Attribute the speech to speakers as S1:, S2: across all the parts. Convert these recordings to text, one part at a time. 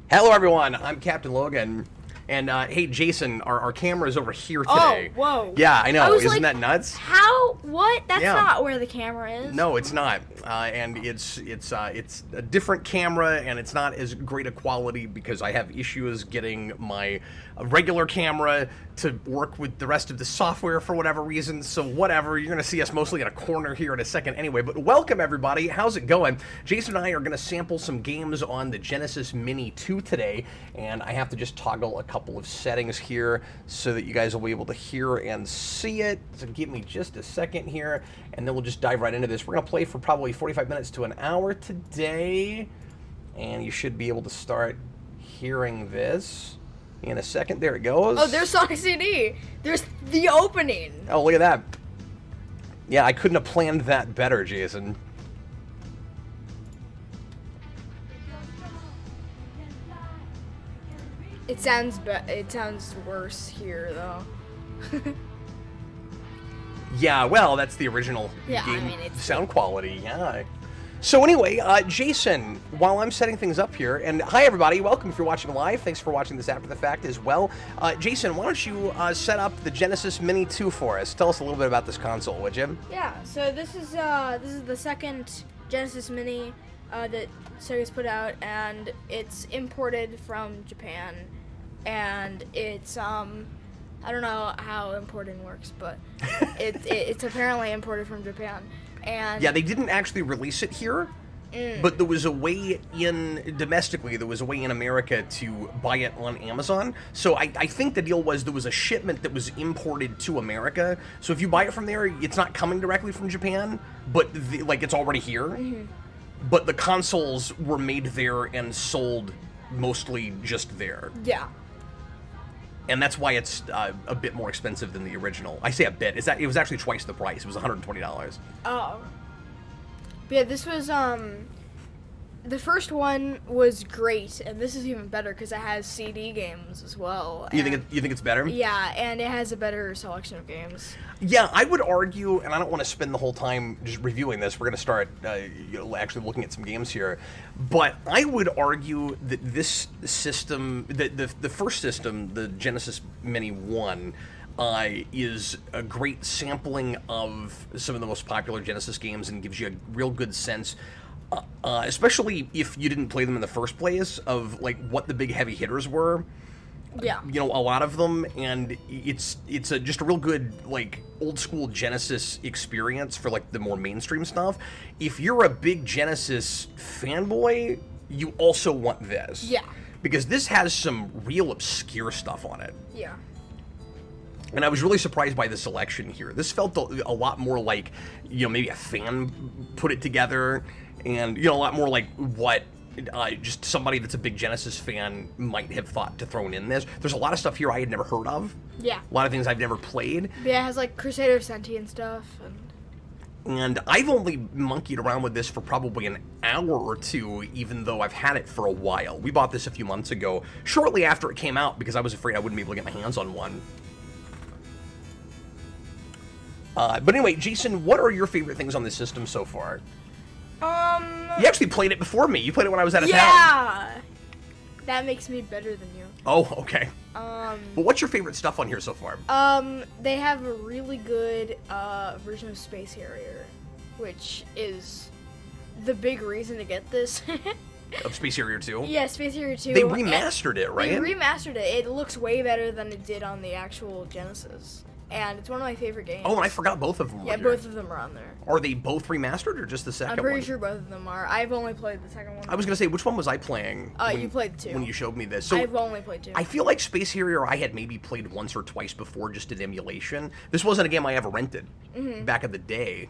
S1: Hello, everyone. I'm Captain Logan. And, hey, Jason, our camera is over here today.
S2: Oh, whoa.
S1: Yeah, I know.
S2: I was
S1: Isn't
S2: like,
S1: that nuts?
S2: How? What? That's
S1: Yeah.
S2: not where the camera is.
S1: No, it's not. And it's a different camera, and it's not as great a quality because I have issues getting my regular camera to work with the rest of the software for whatever reason. So whatever, you're going to see us mostly in a corner here in a second anyway. But welcome, everybody. How's it going? Jason and I are going to sample some games on the Genesis Mini 2 today, and I have to just toggle a couple of settings here so that you guys will be able to hear and see it. So give me just a second here, and then we'll just dive right into this. We're going to play for probably 45 minutes to an hour today, and you should be able to start hearing this in a second. There it goes.
S2: Oh, there's Sonic CD. There's the opening.
S1: Oh, look at that. Yeah, I couldn't have planned that better, Jason.
S2: It sounds worse here though.
S1: Yeah, well, that's the original
S2: Yeah, I
S1: game
S2: mean, it's-
S1: sound quality, yeah. So anyway, Jason, while I'm setting things up here, and hi everybody, welcome if you're watching live, thanks for watching this after the fact as well. Jason, why don't you set up the Genesis Mini 2 for us? Tell us a little bit about this console, would you?
S2: Yeah. So this is the second Genesis Mini that Sega's put out, and it's imported from Japan, and it's I don't know how importing works, but it's apparently imported from Japan. And
S1: Yeah, they didn't actually release it here, but there was a way domestically, there was a way in America to buy it on Amazon. So I think the deal was there was a shipment that was imported to America. So if you buy it from there, it's not coming directly from Japan, but it's already here. But the consoles were made there and sold mostly just there.
S2: yeah.
S1: And that's why it's a bit more expensive than the original. I say a bit. It was actually twice the price. It was $120.
S2: Oh. But yeah, this was the first one was great, and this is even better because it has CD games as well.
S1: You think it's better?
S2: Yeah, and it has a better selection of games.
S1: Yeah, I would argue, and I don't want to spend the whole time just reviewing this. We're going to start actually looking at some games here. But I would argue that this system, the first system, the Genesis Mini 1, is a great sampling of some of the most popular Genesis games and gives you a real good sense, especially if you didn't play them in the first place, of like what the big heavy hitters were.
S2: Yeah.
S1: You know, a lot of them, and it's just a real good, like, old school Genesis experience for, like, the more mainstream stuff. If you're a big Genesis fanboy, you also want this.
S2: Yeah.
S1: Because this has some real obscure stuff on it.
S2: Yeah.
S1: And I was really surprised by the selection here. This felt a lot more like, maybe a fan put it together, and, a lot more like what just somebody that's a big Genesis fan might have thought to throw in this. There's a lot of stuff here I had never heard of.
S2: Yeah.
S1: A lot of things I've never played.
S2: Yeah, it has like Crusader of Sentient stuff.
S1: And I've only monkeyed around with this for probably an hour or two, even though I've had it for a while. We bought this a few months ago, shortly after it came out, because I was afraid I wouldn't be able to get my hands on one. But anyway, Jason, what are your favorite things on this system so far? You actually played it before me. You played it when I was out of town.
S2: Yeah! That makes me better than you.
S1: Oh, okay. Well, what's your favorite stuff on here so far?
S2: They have a really good version of Space Harrier, which is the big reason to get this.
S1: Of Space Harrier 2?
S2: Yeah, Space Harrier 2.
S1: They remastered it, right?
S2: They remastered it. It looks way better than it did on the actual Genesis. And it's one of my favorite games.
S1: Oh, and I forgot both of them were
S2: Yeah,
S1: here.
S2: both of them are on there.
S1: Are they both remastered or just the second
S2: I'm
S1: one?
S2: pretty sure both of them are. I've only played the second one.
S1: I was going to say, which one was I playing?
S2: You played 2.
S1: When you showed me this. So
S2: I've only played 2.
S1: I feel like Space Harrier I had maybe played once or twice before, just in emulation. This wasn't a game I ever rented back in the day.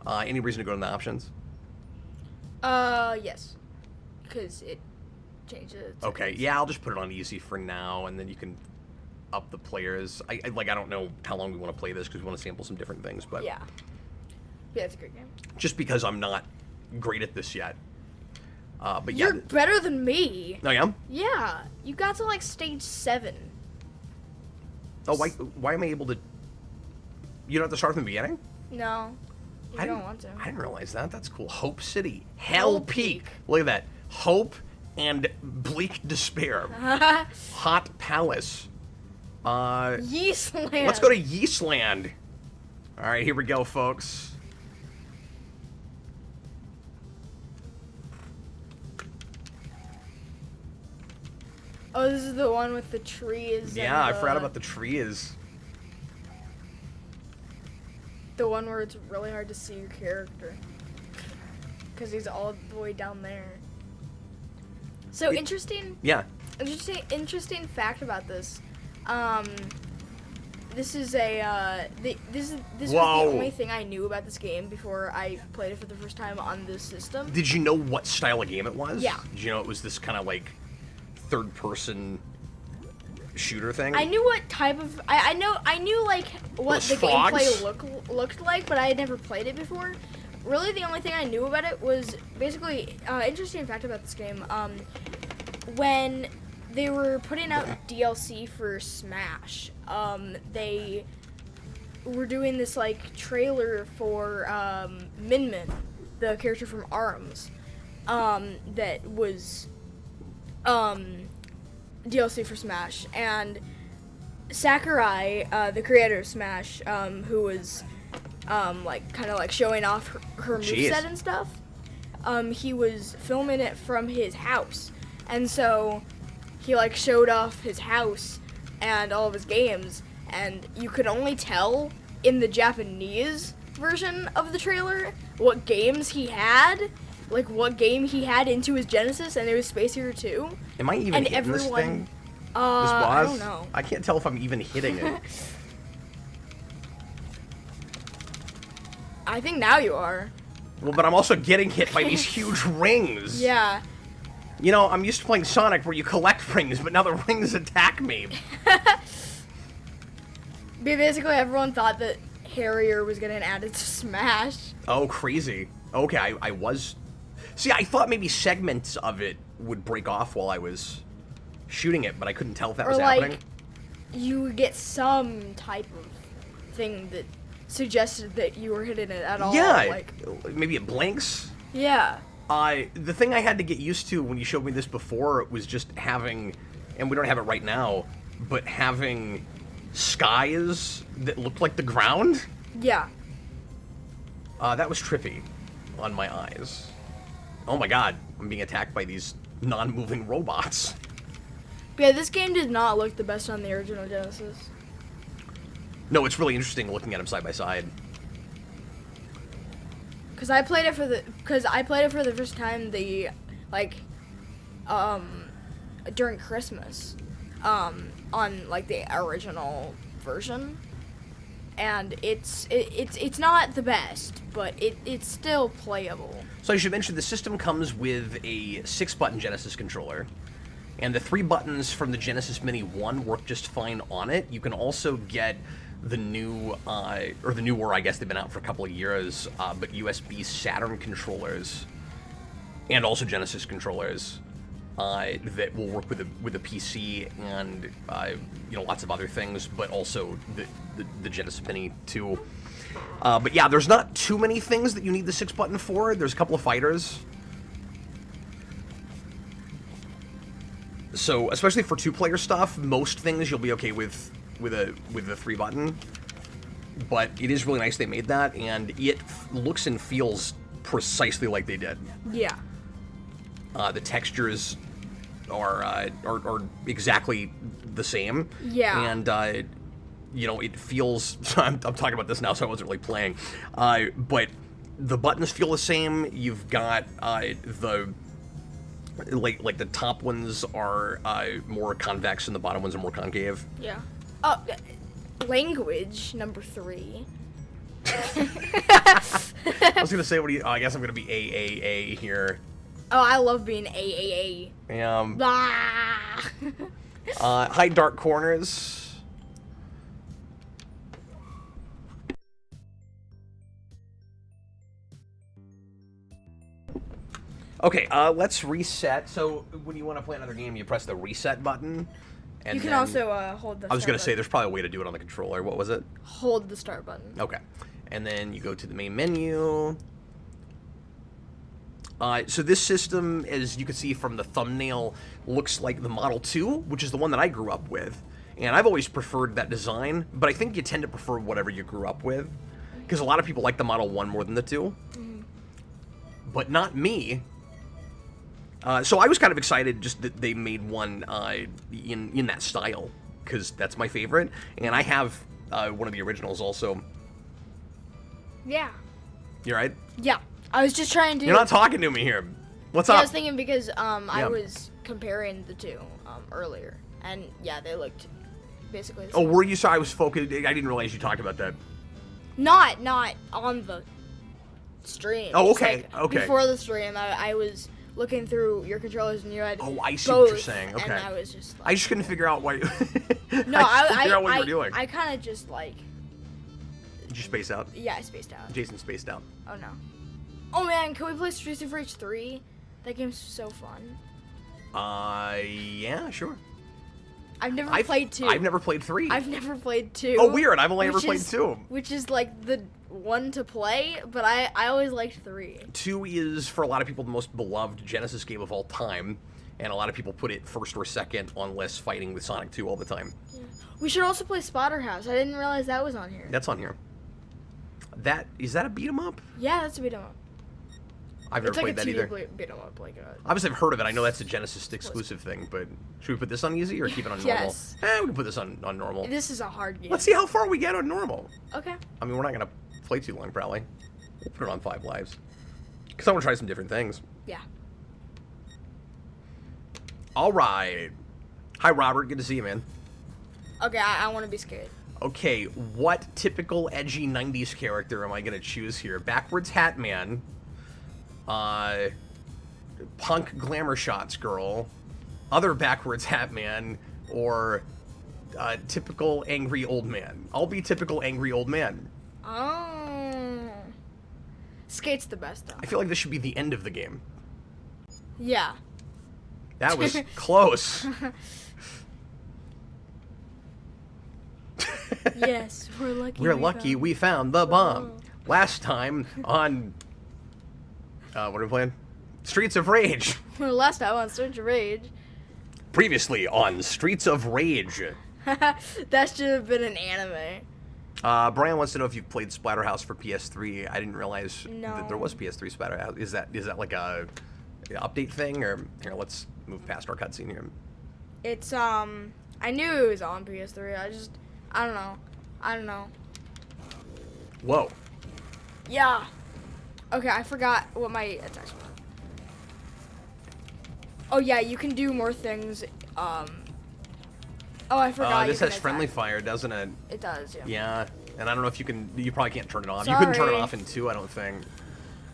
S1: Any reason to go to the options?
S2: Yes. Because it changes it.
S1: Okay, yeah, I'll just put it on easy for now, and then you can up the players. I don't know how long we want to play this because we want to sample some different things, but
S2: Yeah. Yeah, it's a great game.
S1: just because I'm not great at this yet. But yeah.
S2: You're better than me.
S1: I am?
S2: Yeah. You got to like stage 7.
S1: Oh, why am I able to... You don't have to start from the beginning?
S2: No. You don't want to.
S1: I didn't realize that. That's cool. Hope City. Hell
S2: Hell
S1: Peak.
S2: Peak.
S1: Look at that. Hope and Bleak Despair. Hot Palace.
S2: Yeastland.
S1: Let's go to Yeastland. All right, here we go, folks.
S2: Oh, this is the one with the trees.
S1: Yeah, I
S2: and
S1: forgot about the trees.
S2: the one where it's really hard to see your character because he's all the way down there. So interesting.
S1: Yeah.
S2: Interesting fact about this. This is a this was
S1: Whoa.
S2: the only thing I knew about this game before I played it for the first time on this system.
S1: Did you know what style of game it was?
S2: Yeah.
S1: Did you know it was this kind of like third-person shooter thing?
S2: I knew what type of I knew like what
S1: Those
S2: the
S1: frogs?
S2: gameplay looked like, but I had never played it before. Really, the only thing I knew about it was basically interesting fact about this game. When they were putting out DLC for Smash, they were doing this like trailer for Min Min, the character from ARMS, that was DLC for Smash, and Sakurai, the creator of Smash, who was like kind of like showing off her
S1: Jeez.
S2: moveset and stuff, he was filming it from his house, and so he like showed off his house and all of his games, and you could only tell in the Japanese version of the trailer what games he had, like what game he had into his Genesis, and it was Space Hero 2.
S1: Am I even
S2: And
S1: hitting this
S2: everyone-
S1: thing? This
S2: I
S1: boss?
S2: don't know.
S1: I can't tell if I'm even hitting it.
S2: I think now you are.
S1: Well, but I'm also getting hit by these huge rings.
S2: Yeah.
S1: You know, I'm used to playing Sonic where you collect rings, but now the rings attack me.
S2: Basically, everyone thought that Harrier was getting added to Smash.
S1: Oh, crazy. Okay, I was... See, I thought maybe segments of it would break off while I was shooting it, but I couldn't tell if that
S2: Or
S1: was
S2: like,
S1: happening.
S2: you would get some type of thing that suggested that you were hitting it at all.
S1: Yeah,
S2: Like,
S1: maybe it blinks.
S2: yeah.
S1: The thing I had to get used to when you showed me this before was just having, and we don't have it right now, but having skies that looked like the ground.
S2: Yeah.
S1: That was trippy on my eyes. Oh my god, I'm being attacked by these non-moving robots.
S2: But yeah, this game did not look the best on the original Genesis.
S1: No, it's really interesting looking at them side by side.
S2: Cause I played it for the first time during Christmas, on like the original version, and it's not the best, but it's still playable.
S1: So I should mention the system comes with a 6-button Genesis controller, and the 3 buttons from the Genesis Mini 1 work just fine on it. You can also get the new, or the newer, I guess they've been out for a couple of years, but USB Saturn controllers, and also Genesis controllers, that will work with a PC and lots of other things, but also the Genesis Mini 2. But yeah, there's not too many things that you need the 6-button for. There's a couple of fighters. So, especially for 2-player stuff, most things you'll be okay with the 3-button. But it is really nice they made that, and it looks and feels precisely like they did.
S2: Yeah.
S1: The textures are exactly the same.
S2: Yeah.
S1: And it feels. I'm talking about this now, so I wasn't really playing. But the buttons feel the same. You've got the the top ones are more convex and the bottom ones are more concave.
S2: Yeah. Oh, language number 3.
S1: I was gonna say, I guess I'm gonna be AAA here.
S2: Oh, I love being AAA. Blah.
S1: Hide dark corners. Okay, let's reset. So when you want to play another game, you press the reset button. And
S2: You can
S1: then-
S2: also hold the
S1: I was
S2: start
S1: gonna say
S2: button.
S1: there's probably a way to do it on the controller. What was it?
S2: Hold the start button.
S1: Okay. and then you go to the main menu. So this system, as you can see from the thumbnail, looks like the Model 2, which is the one that I grew up with. And I've always preferred that design, but I think you tend to prefer whatever you grew up with. Because a lot of people like the Model 1 more than the 2. But not me. So I was kind of excited just that they made one in that style, because that's my favorite. And I have one of the originals also.
S2: Yeah.
S1: You right?
S2: Yeah. I was just trying to...
S1: You're not talking to me here. What's
S2: Yeah,
S1: up?
S2: I was thinking because I was comparing the two earlier, and yeah, they looked basically the
S1: Oh,
S2: same.
S1: were you? Sorry, I was focused. I didn't realize you talked about that.
S2: Not on the stream.
S1: Oh,
S2: Just,
S1: okay,
S2: like,
S1: okay.
S2: Before the stream, I was looking through your controllers, and you had
S1: Oh, I see
S2: both,
S1: what you're saying. Okay.
S2: And I was just
S1: I
S2: like...
S1: just couldn't figure out why.
S2: No,
S1: figure out what you were doing.
S2: I kind of just like...
S1: Did you space out?
S2: Yeah, I spaced out.
S1: Jason spaced out.
S2: Oh, no. Oh, man, can we play Streets of Rage 3? That game's so fun.
S1: Yeah, sure.
S2: I've never played 2.
S1: I've never played 3.
S2: I've never played 2.
S1: Oh, weird. I've only ever
S2: which
S1: played
S2: is-
S1: 2.
S2: Which is like the one to play, but I always liked 3.
S1: 2 is, for a lot of people, the most beloved Genesis game of all time. And a lot of people put it first or second on lists fighting with Sonic 2 all the time.
S2: We should also play Splatterhouse. I didn't realize that was on here.
S1: That's on here. Is that a beat 'em up?
S2: Yeah, that's a beat 'em up.
S1: I've never
S2: It's like
S1: played
S2: a
S1: that either.
S2: TV beat 'em up, like a...
S1: Obviously, I've heard of it. I know that's a Genesis exclusive thing, but should we put this on easy or keep it on normal?
S2: Yes.
S1: We can put this on normal.
S2: This is a hard game.
S1: Let's see how far we get on normal.
S2: Okay.
S1: I mean, we're not going to play too long, probably. We'll put it on 5 lives. Because I want to try some different things.
S2: Yeah.
S1: All right. Hi, Robert. Good to see you, man.
S2: Okay, I want to be scared.
S1: Okay, what typical edgy 90s character am I going to choose here? Backwards Hat Man. Punk Glamour Shots Girl. Other Backwards Hat Man. Or typical angry old man. I'll be typical angry old man.
S2: Oh. Skate's the best, though.
S1: I feel like this should be the end of the game.
S2: Yeah.
S1: That was close.
S2: Yes, we're lucky.
S1: We're lucky
S2: found-
S1: we found the bomb.
S2: Oh.
S1: Last time on... what are we playing? Streets of Rage.
S2: Well, last time on Streets of Rage.
S1: Previously on Streets of Rage.
S2: That should have been an anime.
S1: Brian wants to know if you've played Splatterhouse for PS3. I didn't realize that there was PS3 Splatterhouse. Is that like a update thing, or here? Let's move past our cutscene here.
S2: It's I knew it was on PS3. I don't know.
S1: Whoa.
S2: Yeah. Okay, I forgot what my attacks were. Oh yeah, you can do more things. Oh, I forgot.
S1: This
S2: you
S1: has
S2: can
S1: friendly
S2: attack.
S1: fire, doesn't it?
S2: It does, yeah.
S1: Yeah. And I don't know if you can. You probably can't turn it off. You couldn't turn it
S2: Sorry.
S1: off in 2, I don't think.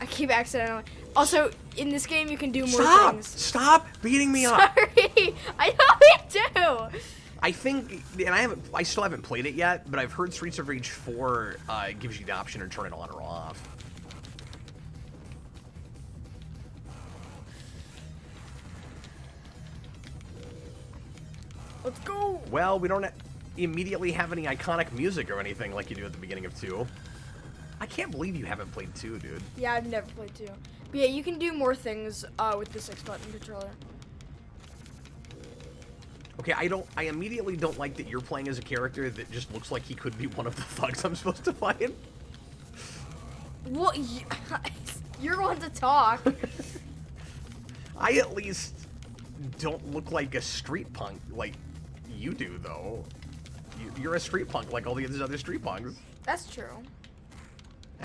S2: I keep accidentally. Also, in this game, you can do more
S1: Stop!
S2: things.
S1: Stop beating me up.
S2: Sorry, I know we do.
S1: I think, and I still haven't played it yet, but I've heard Streets of Rage 4 gives you the option to turn it on or off.
S2: Let's go.
S1: Well, we don't immediately have any iconic music or anything like you do at the beginning of 2. I can't believe you haven't played 2, dude.
S2: Yeah, I've never played 2. But yeah, you can do more things with the 6-button controller.
S1: Okay, I immediately don't like that you're playing as a character that just looks like he could be one of the thugs I'm supposed to fight.
S2: What? You're one to talk.
S1: I at least don't look like a street punk like you do, though. You're a street punk like all the other street punks.
S2: That's true.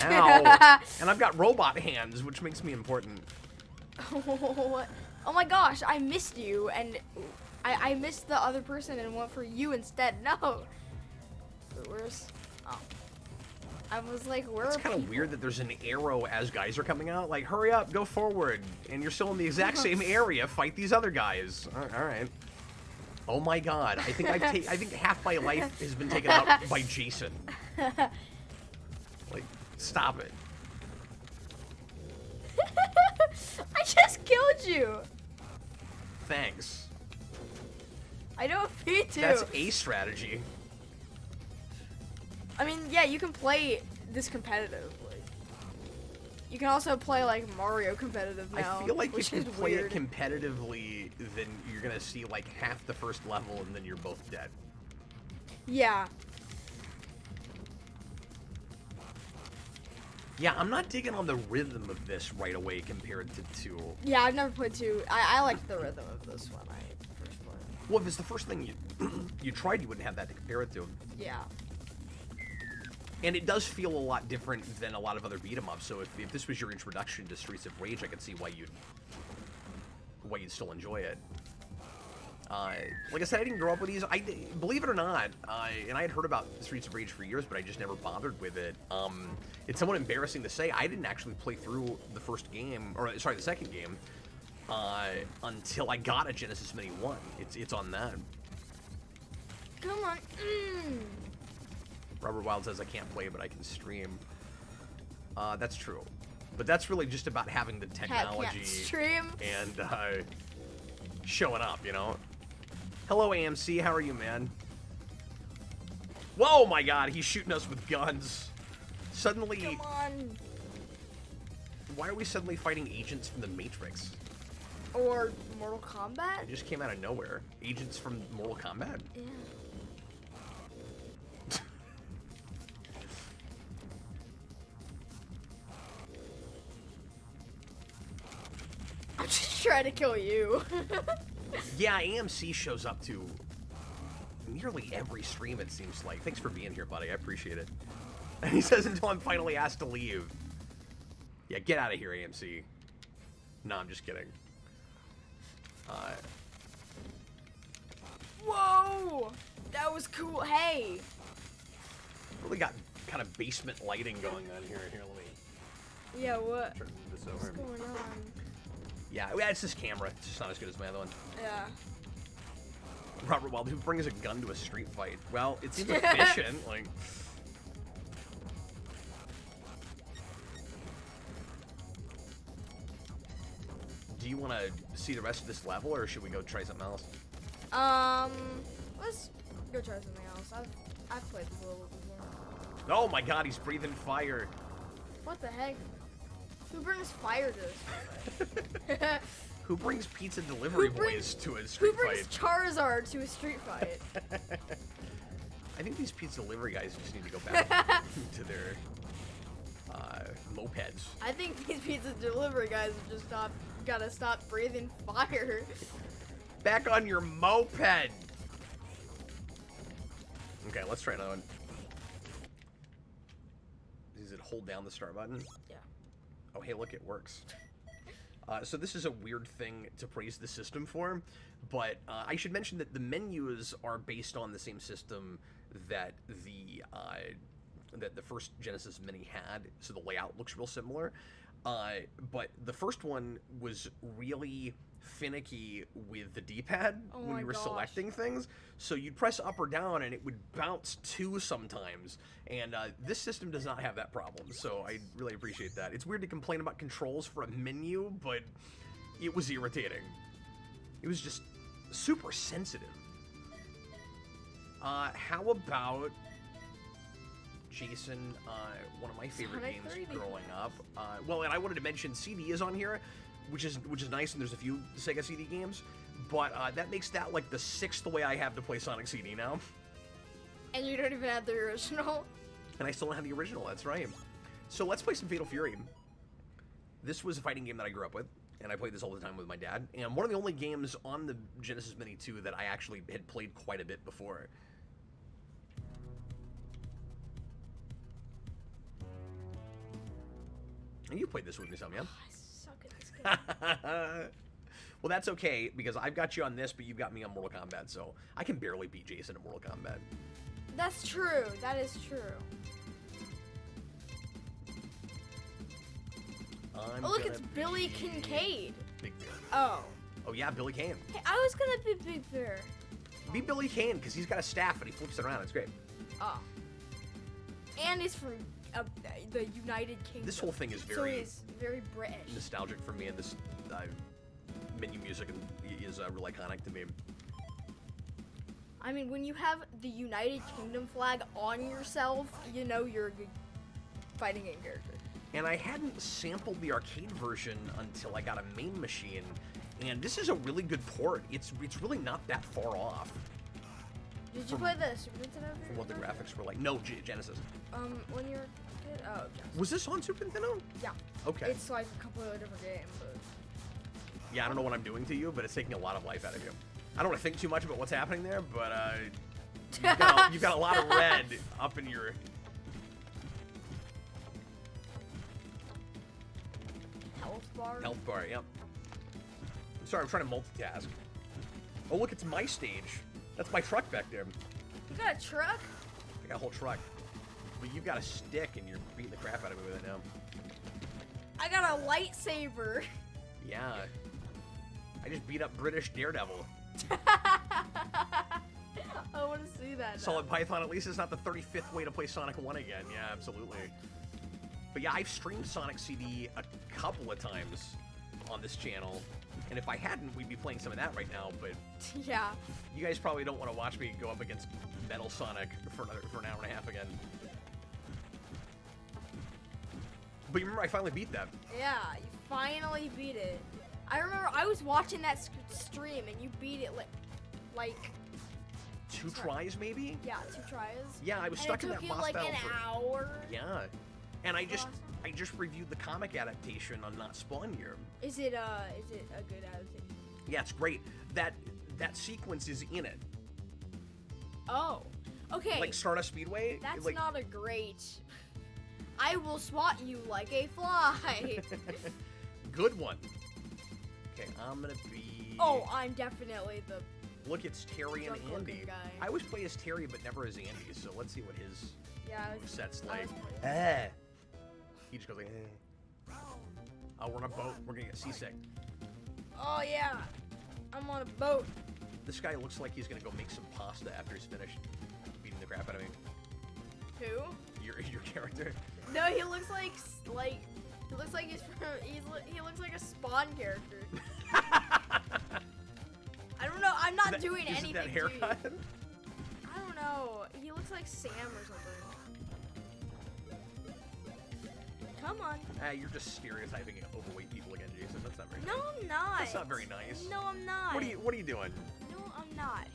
S1: Ow. And I've got robot hands, which makes me important.
S2: Oh my gosh, I missed you, and I missed the other person and went for you instead. No. Where's? Oh. I was like, where
S1: It's
S2: are
S1: kind of
S2: people?
S1: weird that there's an arrow as guys are coming out. Like, hurry up, go forward. And you're still in the exact same area. Fight these other guys. All right. Oh my god. I think I think half my life has been taken out by Jason. Like, stop it.
S2: I just killed you.
S1: Thanks.
S2: I know me too.
S1: That's a strategy.
S2: I mean, yeah, you can play this competitive. Like, you can also play like Mario competitive now.
S1: I feel like
S2: which
S1: if you
S2: is
S1: play
S2: weird.
S1: it competitively, then you're gonna see like half the first level, and then you're both dead.
S2: Yeah.
S1: Yeah, I'm not digging on the rhythm of this right away compared to 2.
S2: Yeah, I've never played 2. I liked the rhythm of this one. I first played.
S1: Well, if it's the first thing you you tried, you wouldn't have that to compare it to.
S2: Yeah.
S1: And it does feel a lot different than a lot of other beat 'em ups. So if this was your introduction to Streets of Rage, I could see why you'd still enjoy it. Like I said, I didn't grow up with these. Believe it or not, and I had heard about Streets of Rage for years, but I just never bothered with it. It's somewhat embarrassing to say I didn't actually play through the first game, or sorry, the second game, until I got a Genesis Mini 1. It's on that.
S2: Come on.
S1: Robert Wild says I can't play, but I can stream. That's true, but that's really just about having the technology
S2: Can't stream.
S1: and showing up, you know. Hello, AMC. How are you, man? Whoa, my God, he's shooting us with guns. Suddenly,
S2: Come on.
S1: why are we suddenly fighting agents from the Matrix?
S2: Or Mortal Kombat.
S1: It just came out of nowhere. Agents from Mortal Kombat?
S2: Yeah. I'm just trying to kill you.
S1: Yeah, AMC shows up to nearly every stream, it seems like. Thanks for being here, buddy. I appreciate it. And he says, until I'm finally asked to leave. Yeah, get out of here, AMC. No, I'm just kidding.
S2: Whoa! That was cool. Hey!
S1: Really got kind of basement lighting going on here. Here, let me
S2: Yeah, what?
S1: turn this
S2: What's
S1: over.
S2: going on?
S1: Yeah, it's this camera. It's just not as good as my other one.
S2: Yeah.
S1: Robert Wild, who brings a gun to a street fight? Well, it seems efficient. Like, do you want to see the rest of this level, or should we go try something else?
S2: Let's go try something else. I've played this level before.
S1: Oh my God, he's breathing fire.
S2: What the heck? Who brings fire to this?
S1: Who brings pizza delivery
S2: Who brings-
S1: boys to a street
S2: Who brings
S1: fight?
S2: Charizard to a street fight?
S1: I think these pizza delivery guys just need to go back to their mopeds.
S2: I think these pizza delivery guys have just gotta stop breathing fire.
S1: Back on your moped! Okay, let's try another one. Is it hold down the start button?
S2: Yeah.
S1: Oh, hey, look, it works. So this is a weird thing to praise the system for, but I should mention that the menus are based on the same system that the first Genesis Mini had, so the layout looks real similar. But the first one was really finicky with the D-pad
S2: Oh
S1: when
S2: my
S1: you were
S2: gosh.
S1: selecting things. So you'd press up or down and it would bounce 2 sometimes. And this system does not have that problem, so I really appreciate that. It's weird to complain about controls for a menu, but it was irritating. It was just super sensitive. How about Jason, one of my favorite
S2: Sonic
S1: games
S2: 3D.
S1: growing up. Well, and I wanted to mention CD is on here, which is nice, and there's a few Sega CD games, but that makes that like the 6th way I have to play Sonic CD now,
S2: And you don't even have the original.
S1: and I still don't have the original. That's right. So let's play some Fatal Fury. This was a fighting game that I grew up with, and I played this all the time with my dad. And one of the only games on the Genesis Mini 2 that I actually had played quite a bit before. And you played this with me some, yeah?
S2: I suck at this game.
S1: Well, that's okay, because I've got you on this, but you've got me on Mortal Kombat, so I can barely beat Jason in Mortal Kombat.
S2: That's true. That is true.
S1: I'm
S2: Oh, look,
S1: gonna
S2: it's Billy
S1: be
S2: Kincaid.
S1: Big Bear.
S2: Oh.
S1: Oh, yeah, Billy Kane.
S2: Hey, I was gonna be Big Bear.
S1: Be Billy Kane, because he's got a staff and he flips it around. It's great.
S2: Oh. And he's from the United Kingdom.
S1: This whole thing is
S2: So
S1: very
S2: he's very British.
S1: nostalgic for me, and this menu music is real iconic to me.
S2: I mean, when you have the United Kingdom flag on yourself, you know you're a good. fighting game character.
S1: And I hadn't sampled the arcade version until I got a main machine, and this is a really good port. It's really not that far off
S2: Did you play the Super Nintendo
S1: from what the
S2: version?
S1: graphics were like. No, Genesis.
S2: When you were a kid? Oh, Genesis.
S1: Was this on Super Nintendo?
S2: Yeah.
S1: Okay.
S2: It's like a couple of different games, but...
S1: Yeah, I don't know what I'm doing to you, but it's taking a lot of life out of you. I don't want to think too much about what's happening there, but you've got a lot of red up in your...
S2: Health bar?
S1: Health bar, yep. I'm sorry, I'm trying to multitask. Oh, look, it's my stage. That's my truck back there.
S2: You got a truck?
S1: I got a whole truck. But you've got a stick, and you're beating the crap out of me with it now.
S2: I got a lightsaber.
S1: Yeah. I just beat up British Daredevil.
S2: I want to see that now.
S1: Solid Python, at least it's not the 35th way to play Sonic 1 again. Yeah, absolutely. But yeah, I've streamed Sonic CD a couple of times on this channel. And if I hadn't, we'd be playing some of that right now. But
S2: Yeah.
S1: you guys probably don't want to watch me go up against Metal Sonic for an hour and a half again. But you remember, I finally beat them.
S2: Yeah, you finally beat it. I remember I was watching that stream and you beat it like
S1: 2 tries, maybe?
S2: yeah, 2 tries.
S1: Yeah, I was stuck in that
S2: And it
S1: boss
S2: took you like
S1: battle
S2: an
S1: for...
S2: hour.
S1: Yeah. And I just
S2: Awesome.
S1: reviewed the comic adaptation on Not Spawn Year.
S2: Is it a good adaptation?
S1: Yeah, it's great. That sequence is in it.
S2: Oh. Okay.
S1: Like Stardust Speedway.
S2: That's
S1: like,
S2: not a great. I will swat you like a fly.
S1: good one. Okay, I'm gonna be...
S2: Oh, I'm definitely the.
S1: Look, it's Terry and
S2: drunk-looking
S1: Andy.
S2: guy.
S1: I always play as Terry, but never as Andy, so let's see what his
S2: Yeah. I was,
S1: set's
S2: I
S1: like.
S2: was playing-
S1: He just goes like, Oh, we're on a boat. We're gonna get seasick.
S2: Oh yeah. I'm on a boat.
S1: This guy looks like he's gonna go make some pasta after he's finished beating the crap out of me.
S2: Who?
S1: Your character.
S2: No, he looks like he looks like he's from he looks like a Spawn character. I don't know. I'm not doing
S1: Is it
S2: anything.
S1: that haircut?
S2: To you. I don't know. He looks like Sam or something. Come on.
S1: You're just stereotyping overweight people again, Jason. That's not very nice.
S2: No, I'm not.
S1: That's not very nice.
S2: No, I'm not.
S1: What are you doing?
S2: No, I'm not.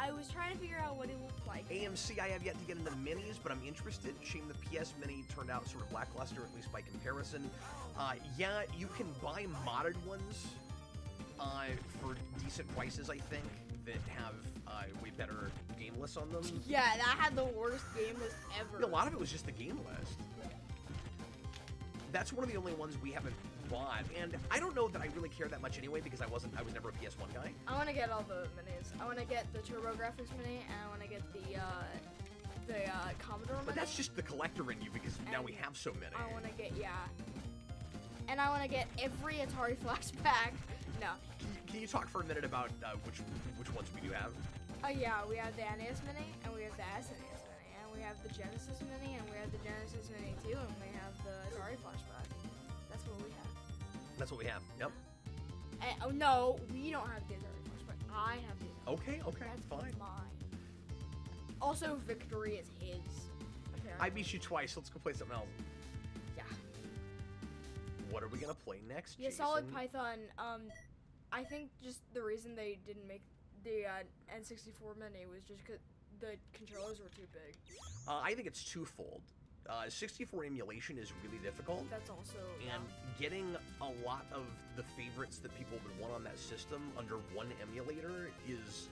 S2: I was trying to figure out what he looked like.
S1: AMC, I have yet to get into minis, but I'm interested. Shame the PS Mini turned out sort of lackluster, at least by comparison. Yeah, you can buy modded ones for decent prices, I think, that have way better game lists on them.
S2: Yeah, that had the worst game list ever.
S1: A lot of it was just the game list. That's one of the only ones we haven't bought, and I don't know that I really care that much anyway because I was never a PS1 guy.
S2: I want to get all the minis. I want to get the TurboGrafx mini, and I want to get the Commodore mini.
S1: But that's just the collector in you because now we have so many.
S2: I want to get and I want to get every Atari flashback. No.
S1: Can you talk for a minute about which ones we do have?
S2: Yeah, we have the NES mini, and we have the SNES mini, and we have the Genesis mini, and we have the Genesis mini too, and we have the Atari flashback. That's what we have.
S1: That's what we have. Yep.
S2: Oh no, we don't have the Atari flashback. I have the Atari.
S1: Okay,
S2: That's
S1: fine.
S2: mine. Also, victory is his. Apparently.
S1: I beat you twice. Let's go play something else.
S2: Yeah.
S1: What are we gonna play next,
S2: Yeah,
S1: Jason?
S2: Solid Python. I think just the reason they didn't make the N64 mini was just because the controllers were too big.
S1: I think it's twofold. 64 emulation is really difficult.
S2: That's also.
S1: And getting a lot of the favorites that people would want on that system under one emulator is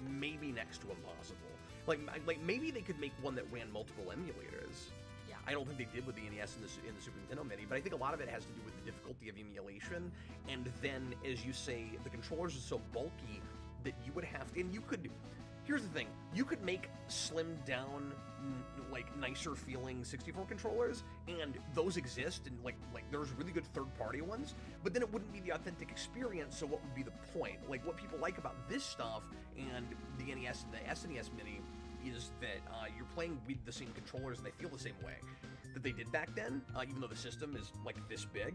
S1: maybe next to impossible. Like maybe they could make one that ran multiple emulators.
S2: Yeah.
S1: I don't think they did with the NES and the Super Nintendo Mini, but I think a lot of it has to do with the difficulty of emulation. And then, as you say, the controllers are so bulky that you would have to, and you could. Here's the thing, you could make slimmed down, like, nicer feeling 64 controllers, and those exist, and like there's really good third-party ones, but then it wouldn't be the authentic experience, so what would be the point? Like, what people like about this stuff, and the NES and the SNES Mini, is that you're playing with the same controllers, and they feel the same way that they did back then, even though the system is, like, this big.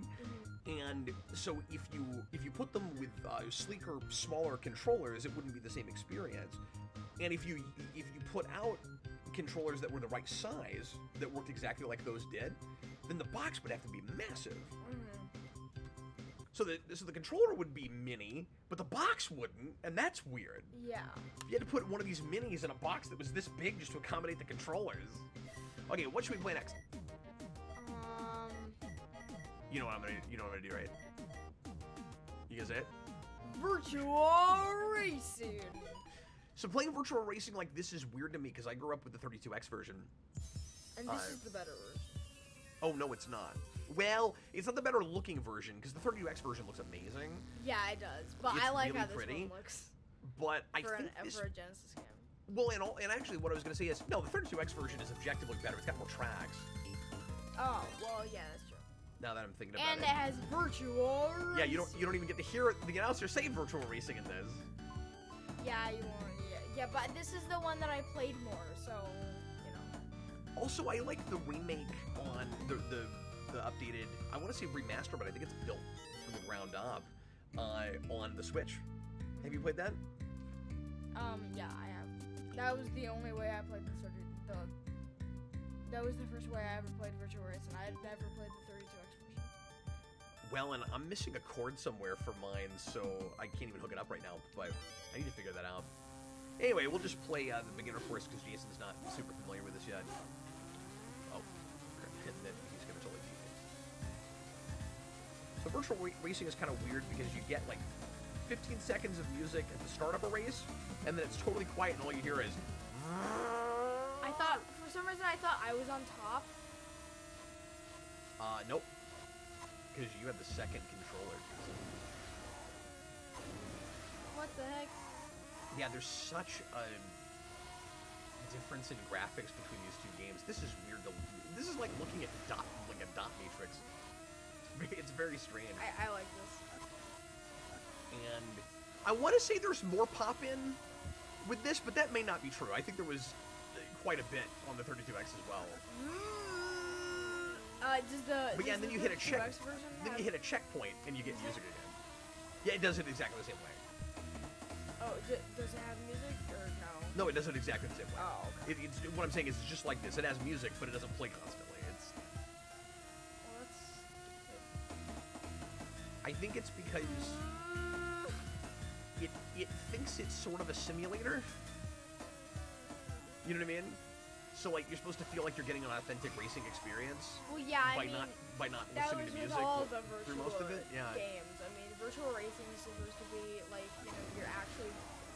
S1: And so if you put them with sleeker, smaller controllers, it wouldn't be the same experience. And if you put out controllers that were the right size, that worked exactly like those did, then the box would have to be massive. So the controller would be mini, but the box wouldn't, and that's weird.
S2: Yeah.
S1: You had to put one of these minis in a box that was this big just to accommodate the controllers. Okay, what should we play next? You know what I'm gonna do, right? You guys it?
S2: Virtual Racing.
S1: So playing virtual racing like this is weird to me because I grew up with the 32X version.
S2: And this is the better version.
S1: Oh no, it's not. Well, it's not the better looking version because the 32X version looks amazing.
S2: Yeah, it does. But
S1: It's
S2: I like
S1: really
S2: how this
S1: pretty,
S2: one looks
S1: But I
S2: for,
S1: think this,
S2: for a Genesis game.
S1: well, and actually, what I was gonna say is no, the 32X version is objectively better. It's got more tracks.
S2: Oh, well, yeah, that's true.
S1: Now that I'm thinking about
S2: And
S1: it.
S2: it has virtual racing.
S1: Yeah, you don't even get to hear the announcer say virtual racing in this.
S2: Yeah, you won't. Yeah, but this is the one that I played more, so, you know.
S1: Also, I like the remake on the updated, I want to say remaster, but I think it's built from the ground up on the Switch. Have you played that?
S2: Yeah, I have. That was the only way I played that was the first way I ever played Virtual Racing. I had never played the 32X version.
S1: Well, and I'm missing a cord somewhere for mine, so I can't even hook it up right now, but I need to figure that out. Anyway, we'll just play the beginner first because Jason's not super familiar with this yet. Oh, and then he's going to totally cheat me. So virtual racing is kind of weird because you get like 15 seconds of music at the start of a race, and then it's totally quiet and all you hear is...
S2: I thought, for some reason, I thought I was on top.
S1: Nope. Because you have the second controller.
S2: What the heck?
S1: Yeah, there's such a difference in graphics between these two games. This is weird. This is like looking at a dot matrix. It's very strange.
S2: I like this.
S1: And I want to say there's more pop-in with this, but that may not be true. I think there was quite a bit on the 32X as well.
S2: Does the
S1: But yeah, and then you hit a check.
S2: version
S1: Then you hit a checkpoint and you get music again. Yeah, it does it exactly the same way.
S2: Oh, does it have music or no?
S1: No, it does it exactly the same way.
S2: Oh, okay.
S1: It's what I'm saying is it's just like this. It has music, but it doesn't play constantly. It's.
S2: Well, that's
S1: I think it's because it thinks it's sort of a simulator. You know what I mean? So like you're supposed to feel like you're getting an authentic racing experience.
S2: Well, yeah,
S1: by
S2: I mean,
S1: not
S2: that
S1: listening
S2: was
S1: to
S2: with
S1: music
S2: all the
S1: through most of it. Yeah.
S2: games. I mean, virtual racing is supposed to be like, you know, you're actually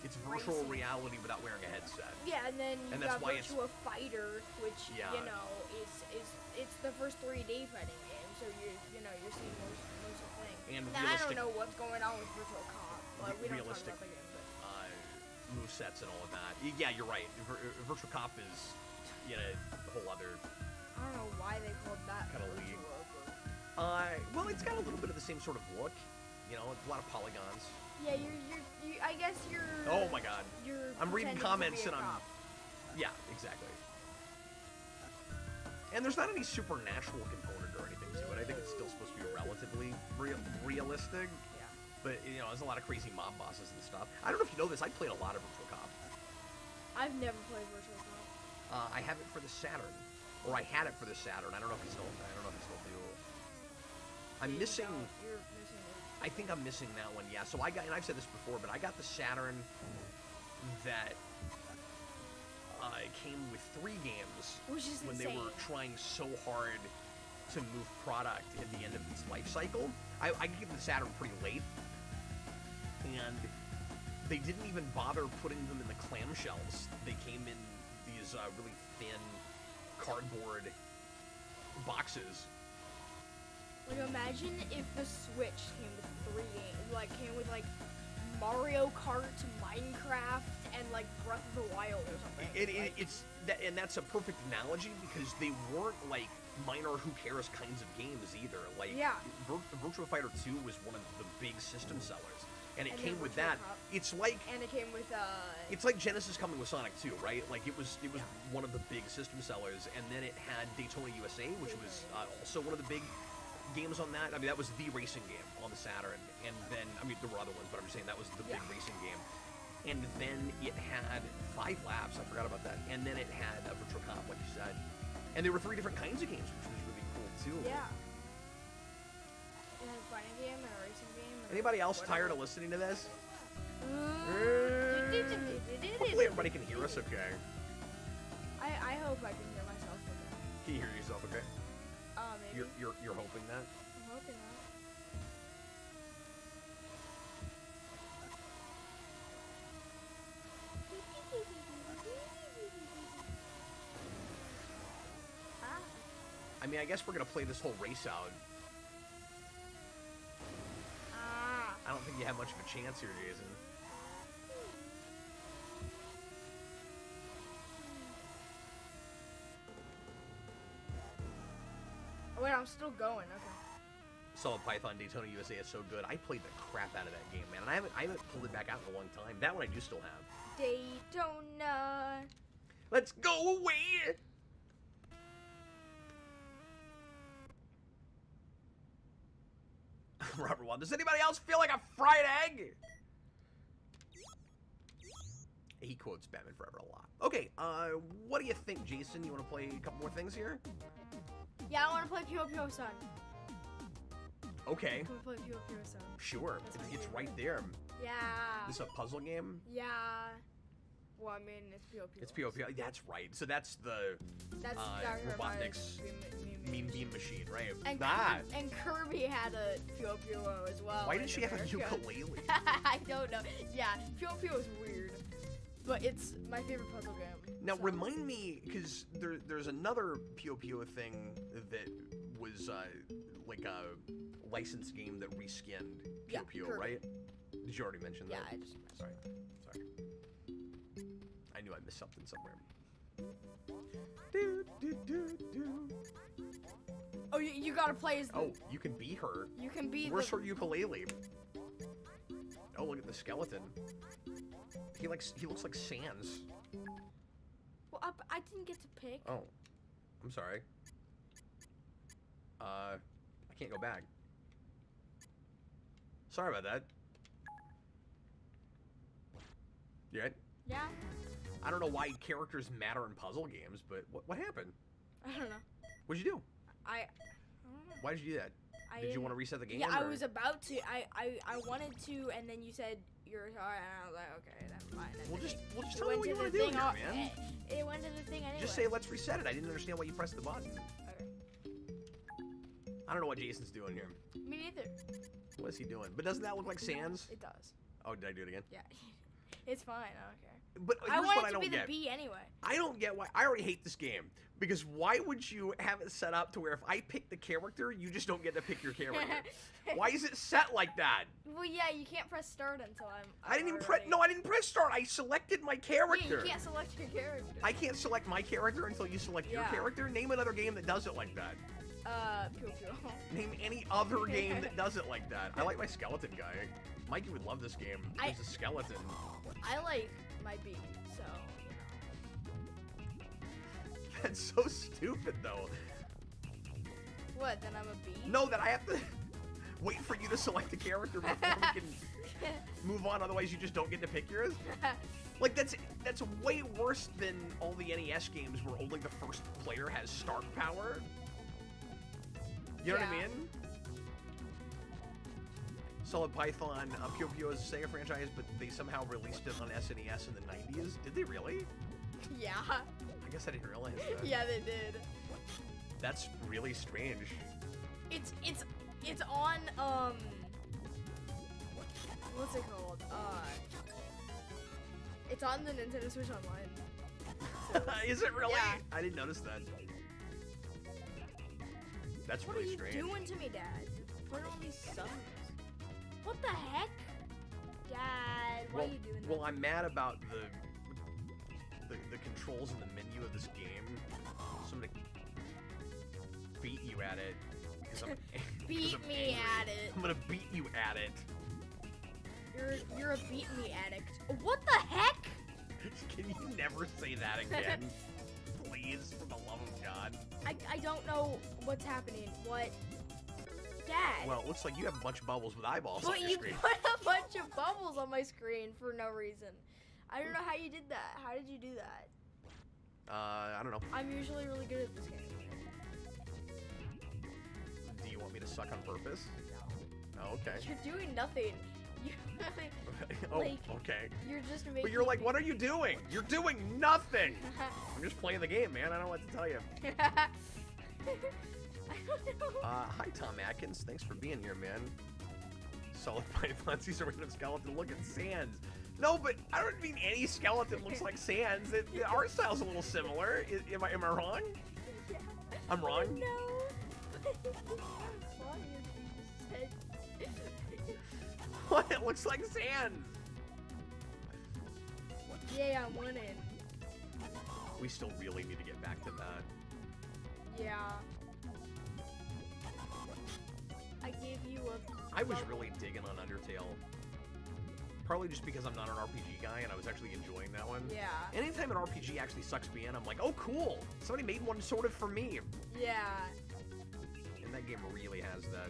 S1: It's virtual
S2: racing.
S1: reality without wearing a headset.
S2: Yeah, and then you
S1: And that's
S2: got
S1: why it's-
S2: Virtua Fighter, which
S1: Yeah.
S2: you know it's the first 3D fighting game, so you're seeing most of the thing.
S1: And
S2: now, I
S1: realistic-
S2: don't know what's going on with Virtual Cop, but we don't talk
S1: realistic,
S2: about the game. But
S1: movesets and all of that. Yeah, you're right. Virtual Cop is, you know, a whole other.
S2: I don't know why they called that
S1: Kinda
S2: Virtua.
S1: league.
S2: but-
S1: Well, it's got a little bit of the same sort of look. You know, a lot of polygons.
S2: Yeah, you. I guess you're.
S1: Oh my God.
S2: You're.
S1: I'm reading
S2: pretending to
S1: comments
S2: be a
S1: and I'm.
S2: cop.
S1: Yeah, exactly. And there's not any supernatural component or anything to it. I think it's still supposed to be relatively realistic.
S2: Yeah.
S1: But, you know, there's a lot of crazy mob bosses and stuff. I don't know if you know this, I played a lot of Virtual Cop.
S2: I've never played Virtual Cop.
S1: I have it for the Saturn. Or I had it for the Saturn. I don't know if it's still do. I'm missing...
S2: You're missing it.
S1: I think I'm missing that one, yeah. So I got, and I've said this before, but I got the Saturn that came with 3 games
S2: Which is
S1: when they
S2: insane.
S1: were trying so hard to move product at the end of its life cycle. I get the Saturn pretty late, and they didn't even bother putting them in the clamshells. They came in these really thin cardboard boxes.
S2: Like, imagine if the Switch came with 3 games, like, came with, like, Mario Kart, Minecraft, and, like, Breath of the Wild or something.
S1: It's that, and that's a perfect analogy because they weren't, like, minor who cares kinds of games either. Like,
S2: Yeah.
S1: Virtua Fighter 2 was one of the big system sellers, and it
S2: And
S1: came
S2: then
S1: with
S2: Virtua
S1: that.
S2: Cop.
S1: It's like...
S2: And it came with,
S1: It's like Genesis coming with Sonic 2, right? Like, it was one of the big system sellers, and then it had Daytona USA, which was also one of the big games on that. I mean, that was the racing game on the Saturn, and then, I mean, there were other ones, but I'm just saying that was the big racing game. and then it had 5 laps. I forgot about that. And then it had a virtual comp, like you said. And there were 3 different kinds of games, which was really cool too.
S2: Yeah. It had a fighting game and a racing game. And
S1: Anybody else tired of listening to this? Hopefully everybody can hear us okay.
S2: I hope I can hear myself okay.
S1: Can you hear yourself okay?
S2: Maybe.
S1: You're hoping that?
S2: I'm hoping that.
S1: I mean, I guess we're gonna play this whole race out. I don't think you have much of a chance here, Jason.
S2: Oh wait, I'm still going. Okay.
S1: Solid Python Daytona USA is so good. I played the crap out of that game, man, and I haven't pulled it back out in a long time. That one I do still have.
S2: Daytona.
S1: Let's go away. Robert Wall, does anybody else feel like a fried egg? He quotes Batman Forever a lot. Okay, what do you think, Jason? You want to play a couple more things here?
S2: Yeah, I want to play Pio Pio Sun.
S1: Okay.
S2: Can we play Pio Pio Sun?
S1: Sure. It's right there.
S2: Yeah.
S1: This is a puzzle game?
S2: Yeah. Well, I mean, it's Pio Pio.
S1: It's P.O.P. That's right. So that's the Robotnik's Mean Beam machine, right?
S2: And, and Kirby had a Pio Pio as well.
S1: Why did she have a ukulele?
S2: I don't know. Yeah, Pio Pio is weird. But it's my favorite puzzle game.
S1: Now, remind me, because there's another P.O.P.O. thing that was like a licensed game that reskinned P.O.P.O.,
S2: yeah,
S1: right? Did you already mention that?
S2: Yeah, I just...
S1: Sorry. I knew I missed something somewhere.
S2: Oh, you gotta play as the...
S1: Oh, you can be her.
S2: You can be
S1: Where's her ukulele? Oh, look at the skeleton. He looks like Sans.
S2: Well, I didn't get to pick.
S1: Oh, I'm sorry. I can't go back. Sorry about that. You right?
S2: Yeah?
S1: I don't know why characters matter in puzzle games, but what happened?
S2: I don't know.
S1: What'd you do?
S2: I don't know.
S1: Why did you do that? Did you want to reset the game?
S2: Yeah,
S1: or?
S2: I was about to. I wanted to, and then you said you're sorry, and I was like, okay, that's fine.
S1: We'll just tell me what you want to do here, man.
S2: It went to the thing anyway.
S1: Just say let's reset it. I didn't understand why you pressed the button.
S2: Okay.
S1: I don't know what Jason's doing here.
S2: Me neither.
S1: What is he doing? But doesn't that look like Sans?
S2: It does.
S1: Oh, did I do it again?
S2: Yeah. It's fine. I don't care.
S1: But here's
S2: I
S1: what
S2: want
S1: I
S2: it to
S1: don't
S2: be
S1: get.
S2: the B anyway.
S1: I don't get why. I already hate this game because why would you have it set up to where if I pick the character, you just don't get to pick your character? Why is it set like that?
S2: Well, yeah, you can't press start until I'm
S1: I didn't even
S2: already...
S1: press. No, I didn't press start. I selected my character.
S2: Yeah, you can't select your character.
S1: I can't select my character until you select your character. Name another game that does it like that.
S2: Pio Pio.
S1: Name any other game that does it like that. I like my skeleton guy. Mikey would love this game. He's a skeleton.
S2: I like my B, so, you know.
S1: That's so stupid, though.
S2: What, then I'm a B?
S1: No, that I have to wait for you to select a character before we can move on, otherwise you just don't get to pick yours? Like, that's way worse than all the NES games where only the first player has start power. You know what I mean? Solid Python, Pio is a Sega franchise, but they somehow released it on SNES in the 90s. Did they really?
S2: Yeah.
S1: I guess I didn't realize that.
S2: Yeah, they did.
S1: That's really strange.
S2: It's on, what's it called? It's on the Nintendo Switch Online. So,
S1: is it really?
S2: Yeah.
S1: I didn't notice that. That's
S2: what
S1: really
S2: strange. What are you doing to me, Dad? Put on these subs. What the heck? Dad, why are you doing that?
S1: Well, I'm mad about the controls in the menu of this game. So I'm gonna beat you at it.
S2: Beat me at it.
S1: I'm gonna beat you at it.
S2: You're a beat me addict. What the heck?
S1: Can you never say that again? Please, for the love of God.
S2: I don't know what's happening. What? Dad.
S1: Well, it looks like you have a bunch of bubbles with eyeballs
S2: But
S1: on your
S2: you
S1: screen.
S2: put a bunch of bubbles on my screen for no reason. I don't know how you did that. How did you do that?
S1: I don't know.
S2: I'm usually really good at this game.
S1: Do you want me to suck on purpose? Oh, okay.
S2: You're doing nothing. You
S1: Oh,
S2: like,
S1: okay.
S2: you're just making.
S1: But you're like, what are you doing? You're doing nothing. I'm just playing the game, man. I don't know what to tell you.
S2: I don't know.
S1: Hi, Tom Atkins. Thanks for being here, man. Solid Python sees a random skeleton. Look at Sans. No, but I don't mean any skeleton looks like Sans. The art style's a little similar. Am I wrong? I'm wrong?
S2: No. Funny.
S1: What? It looks like Sans.
S2: Yeah, I'm winning.
S1: We still really need to get back to that.
S2: Yeah. I gave you a.
S1: I was really digging on Undertale. Probably just because I'm not an RPG guy and I was actually enjoying that one.
S2: Yeah.
S1: Anytime an RPG actually sucks me in, I'm like, oh, cool. Somebody made one sort of for me.
S2: Yeah.
S1: And that game really has that.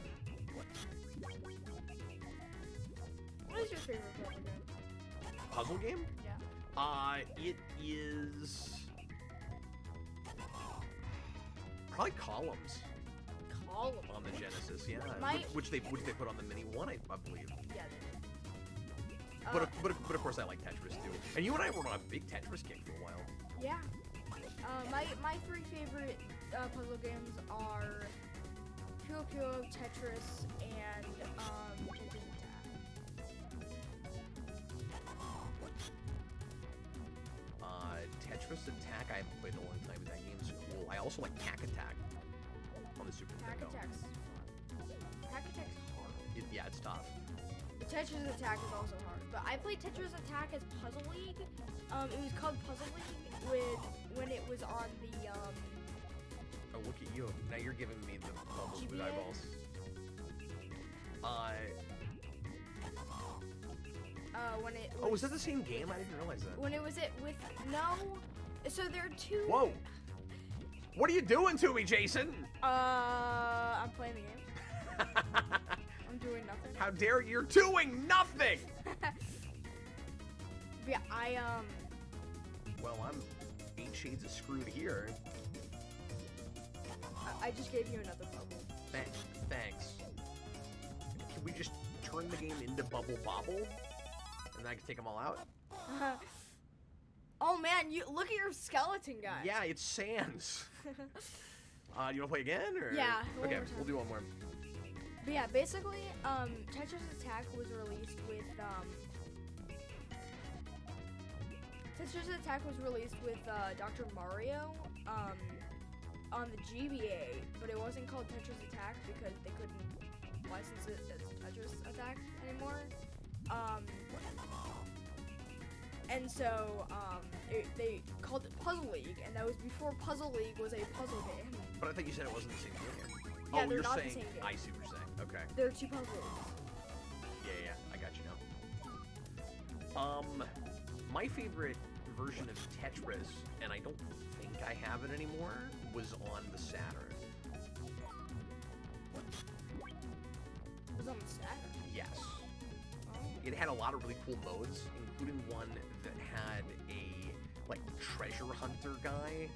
S2: What is your favorite puzzle game?
S1: Puzzle game?
S2: Yeah.
S1: It is probably Columns
S2: Column.
S1: on the Genesis, yeah.
S2: My-
S1: Which they put on the Mini One, I believe.
S2: Yeah. They did.
S1: But of course I like Tetris too. And you and I were on a big Tetris kick for a while.
S2: Yeah. My three favorite puzzle games are Puyo Puyo, Tetris, and Tetris Attack.
S1: Tetris Attack I haven't played in a long time, but that game's cool. I also like Tack Attack on the Super
S2: Tack
S1: Nintendo.
S2: Attack's fun. Tack Attack's hard.
S1: Yeah, it's tough.
S2: Tetris Attack is also hard, but I played Tetris Attack as Puzzle League. It was called Puzzle League when it was on the
S1: Oh, look at you. Now you're giving me the bubbles with
S2: GBA?
S1: eyeballs.
S2: when it.
S1: Oh, was that the same game? I didn't realize that.
S2: When it was with no. So there are two.
S1: Whoa! What are you doing to me, Jason?
S2: I'm playing the game. I'm doing nothing.
S1: How dare you? You're doing nothing!
S2: Yeah,
S1: Well, I'm 8 shades of screwed here.
S2: I just gave you another bubble.
S1: Thanks. Can we just turn the game into Bubble Bobble? And then I can take them all out?
S2: Oh man, you look at your skeleton guy.
S1: Yeah, it's Sans. You want to play again? Or?
S2: Yeah, one
S1: Okay,
S2: more time.
S1: we'll do one more.
S2: But yeah, basically, Tetris Attack was released with Dr. Mario on the GBA, but it wasn't called Tetris Attack because they couldn't license it as Tetris Attack anymore. And so they called it Puzzle League, and that was before Puzzle League was a puzzle game.
S1: But I thought you said it wasn't the same game.
S2: Yeah,
S1: Oh,
S2: they're
S1: you're
S2: not the
S1: saying,
S2: same game.
S1: I see what you're saying. Okay.
S2: There are two puzzle leagues.
S1: Yeah, I got you now. My favorite version of Tetris, and I don't think I have it anymore, was on the Saturn.
S2: It was on the Saturn.
S1: Yes.
S2: Oh.
S1: It had a lot of really cool modes, including one that had a, like, treasure hunter guy,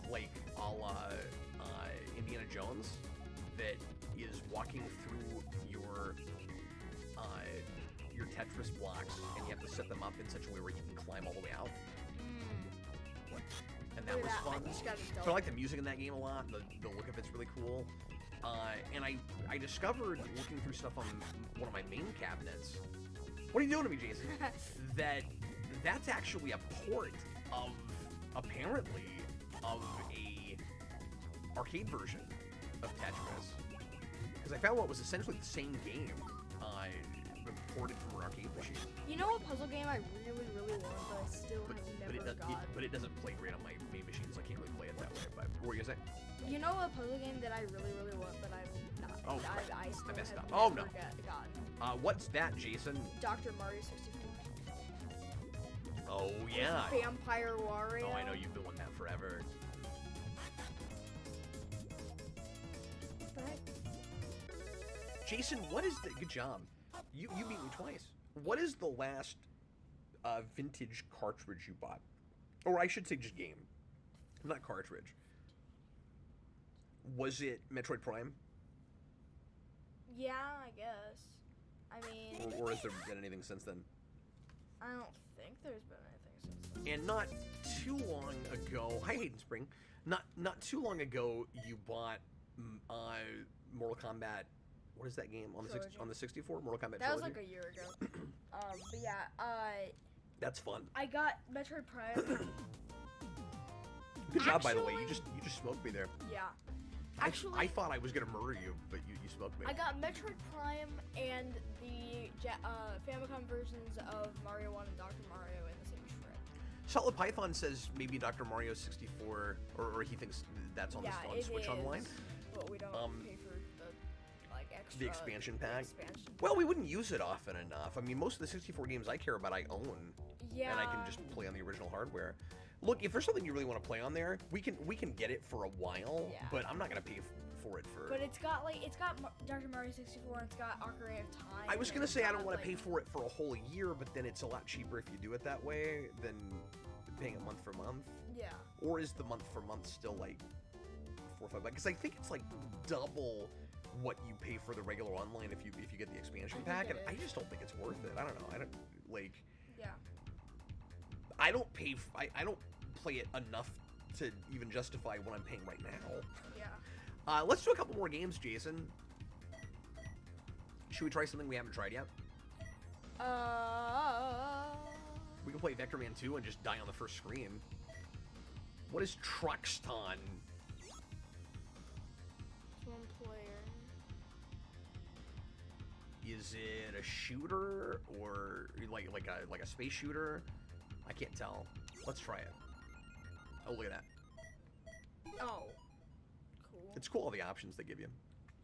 S1: like, a la Indiana Jones, that is walking through your Tetris blocks, and you have to set them up in such a way where you can climb all the way out. And that
S2: Look
S1: was
S2: at that, I
S1: fun.
S2: just got it
S1: So I like the music in that game a lot. The look of it's really cool. And I discovered, looking through stuff on one of my main cabinets, what are you doing to me, Jason? That's actually a port of, apparently, of a arcade version of Tetris. Because I found what was essentially the same game, but ported from an arcade machine.
S2: You know what puzzle game I really, really want, but I still have never got?
S1: But it doesn't play great on my main machine, so I can't really play it that way. But what were you gonna say?
S2: You know a puzzle game that I really, really want, but I've not.
S1: Oh,
S2: I
S1: crap.
S2: still
S1: I messed
S2: have
S1: up. Oh,
S2: never
S1: no.
S2: gotten.
S1: What's that, Jason?
S2: Dr. Mario 64.
S1: Oh, yeah.
S2: Vampire Wario.
S1: Oh, I know, you've been wanting that forever.
S2: But
S1: Jason, what is the... Good job. You beat me twice. What is the last vintage cartridge you bought? Or I should say just game. Not cartridge. Was it Metroid Prime?
S2: Yeah, I guess. I mean,
S1: Or has there been anything since then?
S2: I don't think there's been anything since then.
S1: And not too long ago... Hi, Hayden Spring. Not too long ago, you bought Mortal Kombat... What is that game? On the 64? Mortal Kombat
S2: That was
S1: Trilogy?
S2: like a year ago. But yeah,
S1: That's fun.
S2: I got Metroid Prime.
S1: Good job, by the way.
S2: Actually-
S1: You just smoked me there.
S2: Yeah.
S1: I
S2: Actually,
S1: thought I was gonna murder you, but you smoked me.
S2: I got Metroid Prime and the Famicom versions of Mario 1 and Dr. Mario in the same trip.
S1: Solid Python says maybe Dr. Mario 64, or he thinks that's on
S2: Yeah,
S1: the
S2: it
S1: Switch
S2: is,
S1: Online.
S2: but we don't pay for the extra.
S1: The expansion pack.
S2: Expansion.
S1: Well, we wouldn't use it often enough. I mean, most of the 64 games I care about, I own.
S2: Yeah.
S1: And I can just play on the original hardware. Look, if there's something you really want to play on there, we can get it for a while.
S2: Yeah.
S1: But I'm not gonna pay for it for.
S2: But it's got Dr. Mario 64 and it's got Ocarina of Time.
S1: I was
S2: and
S1: gonna
S2: it's
S1: say I don't
S2: got,
S1: want to pay for it for a whole year, but then it's a lot cheaper if you do it that way than paying it month for month.
S2: Yeah.
S1: Or is the month for month still like $4 or $5? Because I think it's like double what you pay for the regular online if you get the expansion pack, and I just don't think it's worth it. I don't know. I don't like.
S2: Yeah.
S1: I don't pay. I don't play it enough to even justify what I'm paying right now.
S2: Yeah.
S1: Let's do a couple more games, Jason. Should we try something we haven't tried yet? We can play Vector Man 2 and just die on the first screen. What is Truxton?
S2: One player.
S1: Is it a shooter or like a space shooter? I can't tell. Let's try it. Oh, look at that.
S2: Oh. Cool.
S1: It's cool all the options they give you.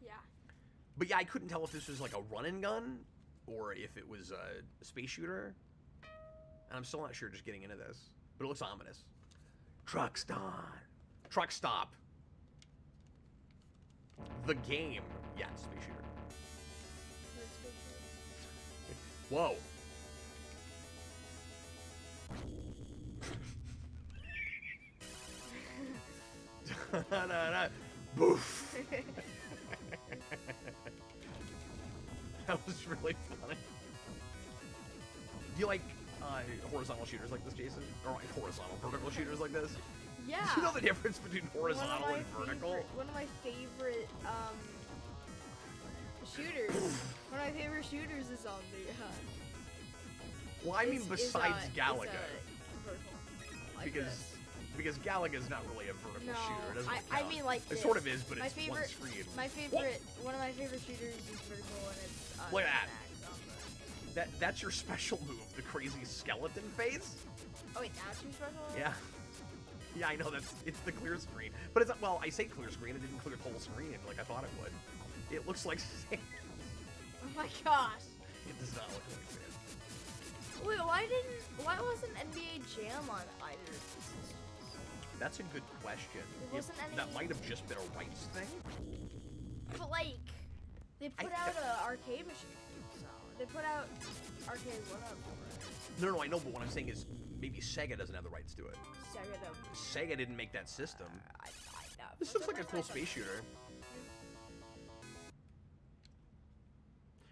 S2: Yeah.
S1: But yeah, I couldn't tell if this was like a run and gun or if it was a space shooter. And I'm still not sure just getting into this. But it looks ominous. Truxton. Truck Stop. The game. Yeah, it's a space shooter. Whoa. Boof. That was really funny. Do you like horizontal shooters like this, Jason? Or like horizontal, vertical shooters like this?
S2: Yeah.
S1: Do you know the difference between horizontal and vertical?
S2: One of my favorite shooters. One of my favorite shooters is on the.
S1: Well, I mean, besides Galaga,
S2: vertical. Like
S1: because Galaga's not really a vertical
S2: No,
S1: shooter. It doesn't count.
S2: I mean like
S1: it
S2: this.
S1: sort of is, but
S2: my
S1: it's
S2: favorite,
S1: one screen.
S2: My favorite, one of my favorite shooters is vertical, and it's
S1: Look at that.
S2: Max on the-
S1: That's your special move, the crazy skeleton face.
S2: Oh wait, that's your special?
S1: Yeah. Yeah, I know it's the clear screen, but it's well, I say clear screen, it didn't clear the whole screen like I thought it would. It looks like sand.
S2: Oh my gosh.
S1: It does not look like sand.
S2: Wait, why wasn't NBA Jam on either of these systems?
S1: That's a good question.
S2: There wasn't any-
S1: That might have just been a rights thing.
S2: But like, they put out an arcade machine, so they put out Arcade 1-Up for it.
S1: No, I know, but what I'm saying is maybe Sega doesn't have the rights to it.
S2: Sega don't.
S1: Sega didn't make that system.
S2: I know.
S1: This looks like a cool space shooter.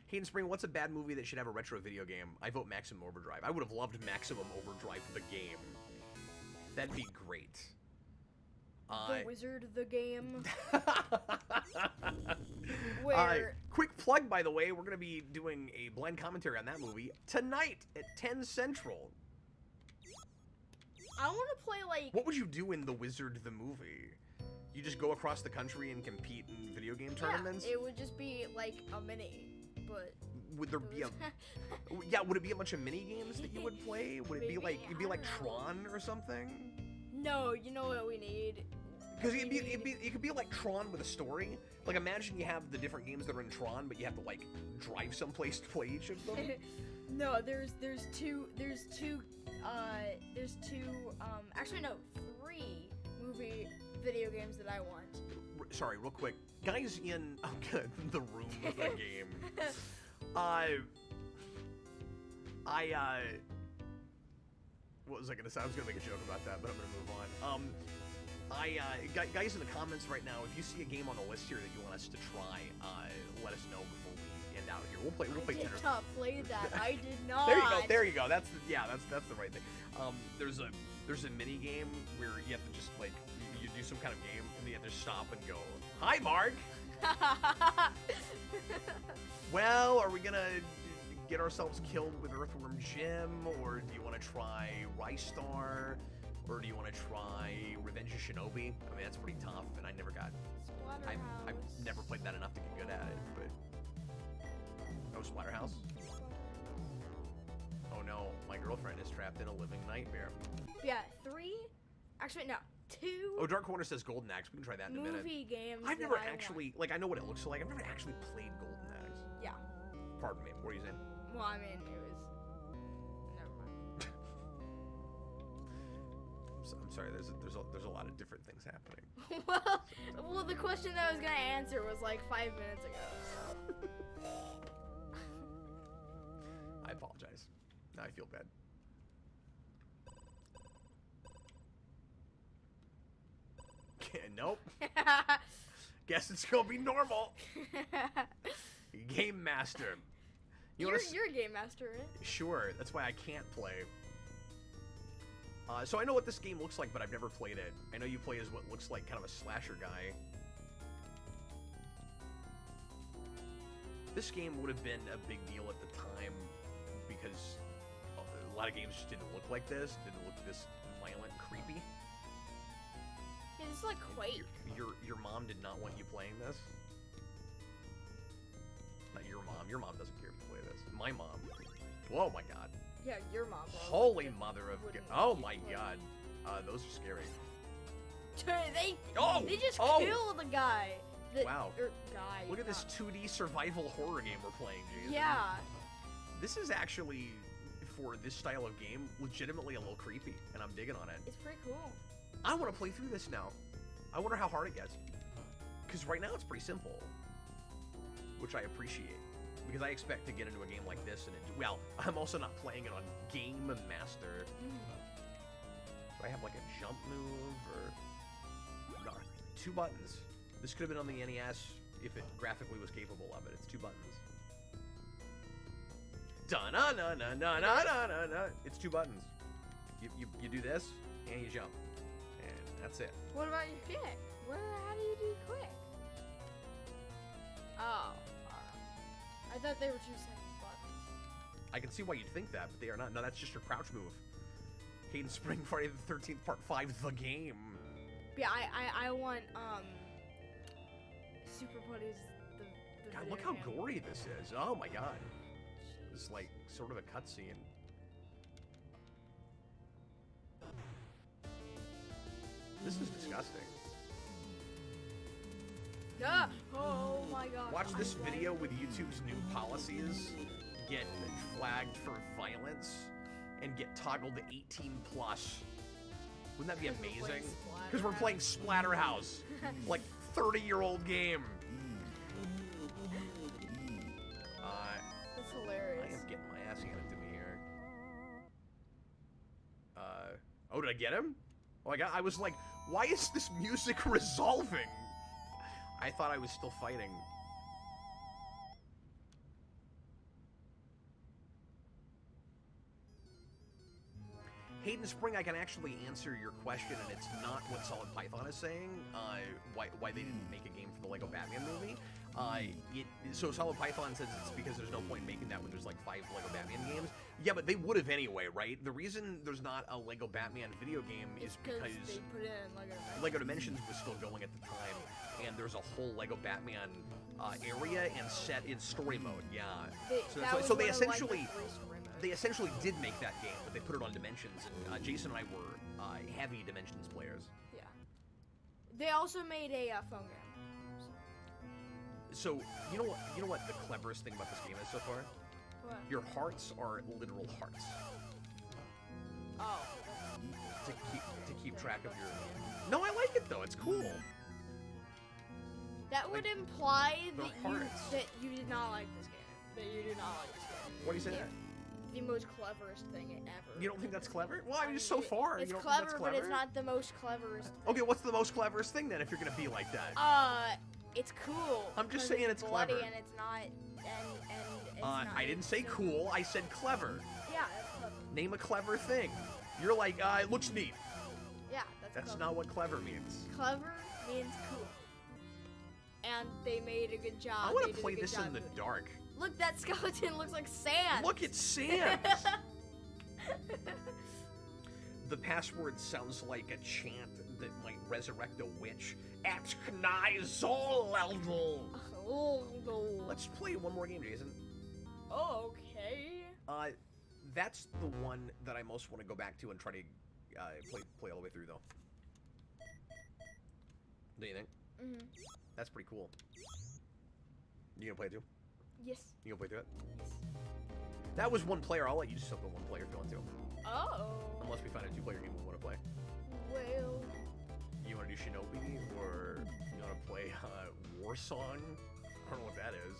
S1: Hayden Spring, what's a bad movie that should have a retro video game? I vote Maximum Overdrive. I would have loved Maximum Overdrive the game. That'd be great.
S2: The Wizard, the game. Where
S1: quick plug, by the way, we're going to be doing a blind commentary on that movie tonight at 10 Central.
S2: I want to play like.
S1: What would you do in The Wizard the movie? You just go across the country and compete in video game tournaments?
S2: Yeah, it would just be like a mini, but.
S1: Would there be a? Yeah, would it be a bunch of mini games that you would play? Would it be like it'd be like Tron or something?
S2: No, you know what we need.
S1: Because it could be like Tron with a story. Like imagine you have the different games that are in Tron, but you have to like drive someplace to play each of them.
S2: No, there's actually no, 3 movie video games that I want.
S1: sorry, real quick, guys in the room of the game. What was I gonna say? I was gonna make a joke about that, but I'm gonna move on. Guys in the comments right now, if you see a game on the list here that you want us to try, let us know before we end out here. We'll play 10
S2: did
S1: or
S2: not play that. I did not.
S1: There you go. That's the right thing. There's a mini game where you have to just like you do some kind of game and you have to stop and go, "Hi, Mark." Well, are we gonna get ourselves killed with Earthworm Jim, or do you want to try Rystar, or do you want to try Revenge of Shinobi? I mean, that's pretty tough, and I never got. I've never played that enough to get good at it, but. Oh, Splatterhouse? Oh no, my girlfriend is trapped in a living nightmare.
S2: Yeah, 3. Actually, no, 2.
S1: Oh, Dark Corner says Golden Axe. We can try that in a minute.
S2: Movie games.
S1: I've never actually, like, I know what it looks like. I've never actually played Golden Axe.
S2: Yeah.
S1: Pardon me. What are you saying?
S2: Well, I mean, it was. Never mind.
S1: I'm sorry. There's a lot of different things happening.
S2: well, the question that I was gonna answer was like 5 minutes ago.
S1: I apologize. Now I feel bad. Nope. Guess it's gonna be normal. Game Master.
S2: You're a game master, right?
S1: Sure. That's why I can't play. So I know what this game looks like, but I've never played it. I know you play as what looks like kind of a slasher guy. This game would have been a big deal at the time because a lot of games just didn't look like this, didn't look this violent and creepy.
S2: Yeah, it's like Quake.
S1: Your mom did not want you playing this? Not your mom. Your mom doesn't care if you play this. My mom. Whoa, my God.
S2: Yeah, your mom.
S1: Holy mother of God. Oh, my God. Those are scary.
S2: They just
S1: Oh!
S2: killed the guy.
S1: Wow.
S2: Guy.
S1: Look at this 2D survival horror game we're playing, Jason.
S2: Yeah.
S1: This is actually, for this style of game, legitimately a little creepy, and I'm digging on it.
S2: It's pretty cool.
S1: I want to play through this now. I wonder how hard it gets. Because right now it's pretty simple. Which I appreciate. Because I expect to get into a game like this and well, I'm also not playing it on Game Master. Do I have like a jump move or... No, 2 buttons. This could have been on the NES if it graphically was capable of it. It's 2 buttons. Da-na-na-na-na-na-na-na. It's 2 buttons. You do this, and you jump. And that's it.
S2: What about your kick? How do you do quick? Oh. I thought they were 2 separate buttons.
S1: I can see why you'd think that, but they are not. No, that's just your crouch move. Hayden Spring, Friday the 13th, Part 5, the game.
S2: Yeah, I want, Super Putty's the
S1: God, look how gory this is. Oh my God. It's like sort of a cutscene. This is disgusting.
S2: Yeah. Oh my God.
S1: Watch this video with YouTube's new policies get flagged for violence and get toggled to 18 plus. Wouldn't that be amazing? Because we're playing Splatterhouse, like 30-year-old game.
S2: That's hilarious.
S1: I am getting my ass handed to me here. Oh, did I get him? Oh, I was like, why is this music resolving? I thought I was still fighting. Hayden Spring, I can actually answer your question, and it's not what Solid Python is saying, why they didn't make a game for the Lego Batman movie. So Solid Python says it's because there's no point in making that when there's like 5 Lego Batman games. Yeah, but they would have anyway, right? The reason there's not a Lego Batman video game is because
S2: they put it in Lego Dimensions.
S1: Lego Dimensions was still going at the time, and there's a whole Lego Batman area and set in story mode. Yeah. So they essentially did make that game, but they put it on Dimensions, and Jason and I were heavy Dimensions players.
S2: Yeah. They also made a phone game.
S1: So you know what the cleverest thing about this game is so far?
S2: What?
S1: Your hearts are literal hearts.
S2: Oh.
S1: To keep track of your. No, I like it though. It's cool.
S2: That would imply
S1: they're
S2: that
S1: hearts.
S2: you did not like this game. That you do not like this game.
S1: What do you say that?
S2: The most cleverest thing ever.
S1: You don't think that's clever? Well, I mean, just so far.
S2: It's
S1: you don't
S2: clever,
S1: think that's
S2: but it's
S1: clever?
S2: not the most cleverest.
S1: Okay, what's the most cleverest thing then if you're gonna be like that?
S2: It's cool.
S1: I'm just
S2: 'cause
S1: saying it's
S2: bloody
S1: clever.
S2: and it's not, and it's not.
S1: I didn't say cool, I said clever.
S2: Yeah, that's clever.
S1: Name a clever thing. You're like, it looks neat.
S2: Yeah, that's
S1: That's
S2: clever.
S1: not what clever means.
S2: Clever means cool. And they made a good job.
S1: I want
S2: They
S1: to
S2: did a
S1: play
S2: good
S1: this in
S2: job
S1: the
S2: doing it.
S1: dark.
S2: Look, that skeleton looks like sand.
S1: Look at Sans! The password sounds like a chant that might resurrect a witch. At Knizoleldo.
S2: Oh,
S1: Let's play one more game, Jason.
S2: okay.
S1: That's the one that I most want to go back to and try to play all the way through, though. Do you think?
S2: Mm-hmm.
S1: That's pretty cool. You gonna play it too?
S2: Yes.
S1: You gonna play through it?
S2: Yes.
S1: That was one player. I'll let you just have the one player if you want to.
S2: Oh.
S1: Unless we find a two-player game we want to play.
S2: Well.
S1: You want to do Shinobi, or you want to play Warsong? I don't know what that is.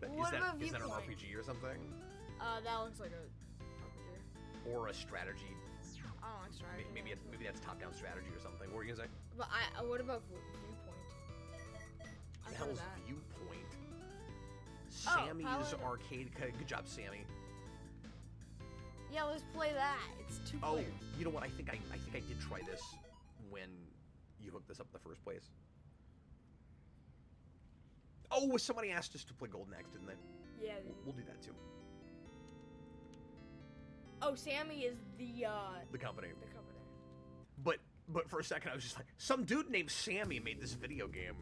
S2: What about
S1: Is that an
S2: Viewpoint?
S1: RPG or something?
S2: That looks like a RPG.
S1: Or a strategy?
S2: I don't like strategy.
S1: Maybe that's top-down strategy or something. What were you gonna say?
S2: But what about Viewpoint?
S1: The
S2: I
S1: hell's
S2: that.
S1: Viewpoint? Sammy's
S2: Paladin.
S1: arcade. Good job, Sammy.
S2: Yeah, let's play that. It's two
S1: Oh,
S2: players.
S1: you know what? I think I did try this when you hooked this up in the first place. Oh, somebody asked us to play Golden Axe, didn't they?
S2: Yeah.
S1: We'll do that too.
S2: Oh, Sammy is the
S1: company.
S2: company.
S1: But for a second, I was just like, some dude named Sammy made this video game.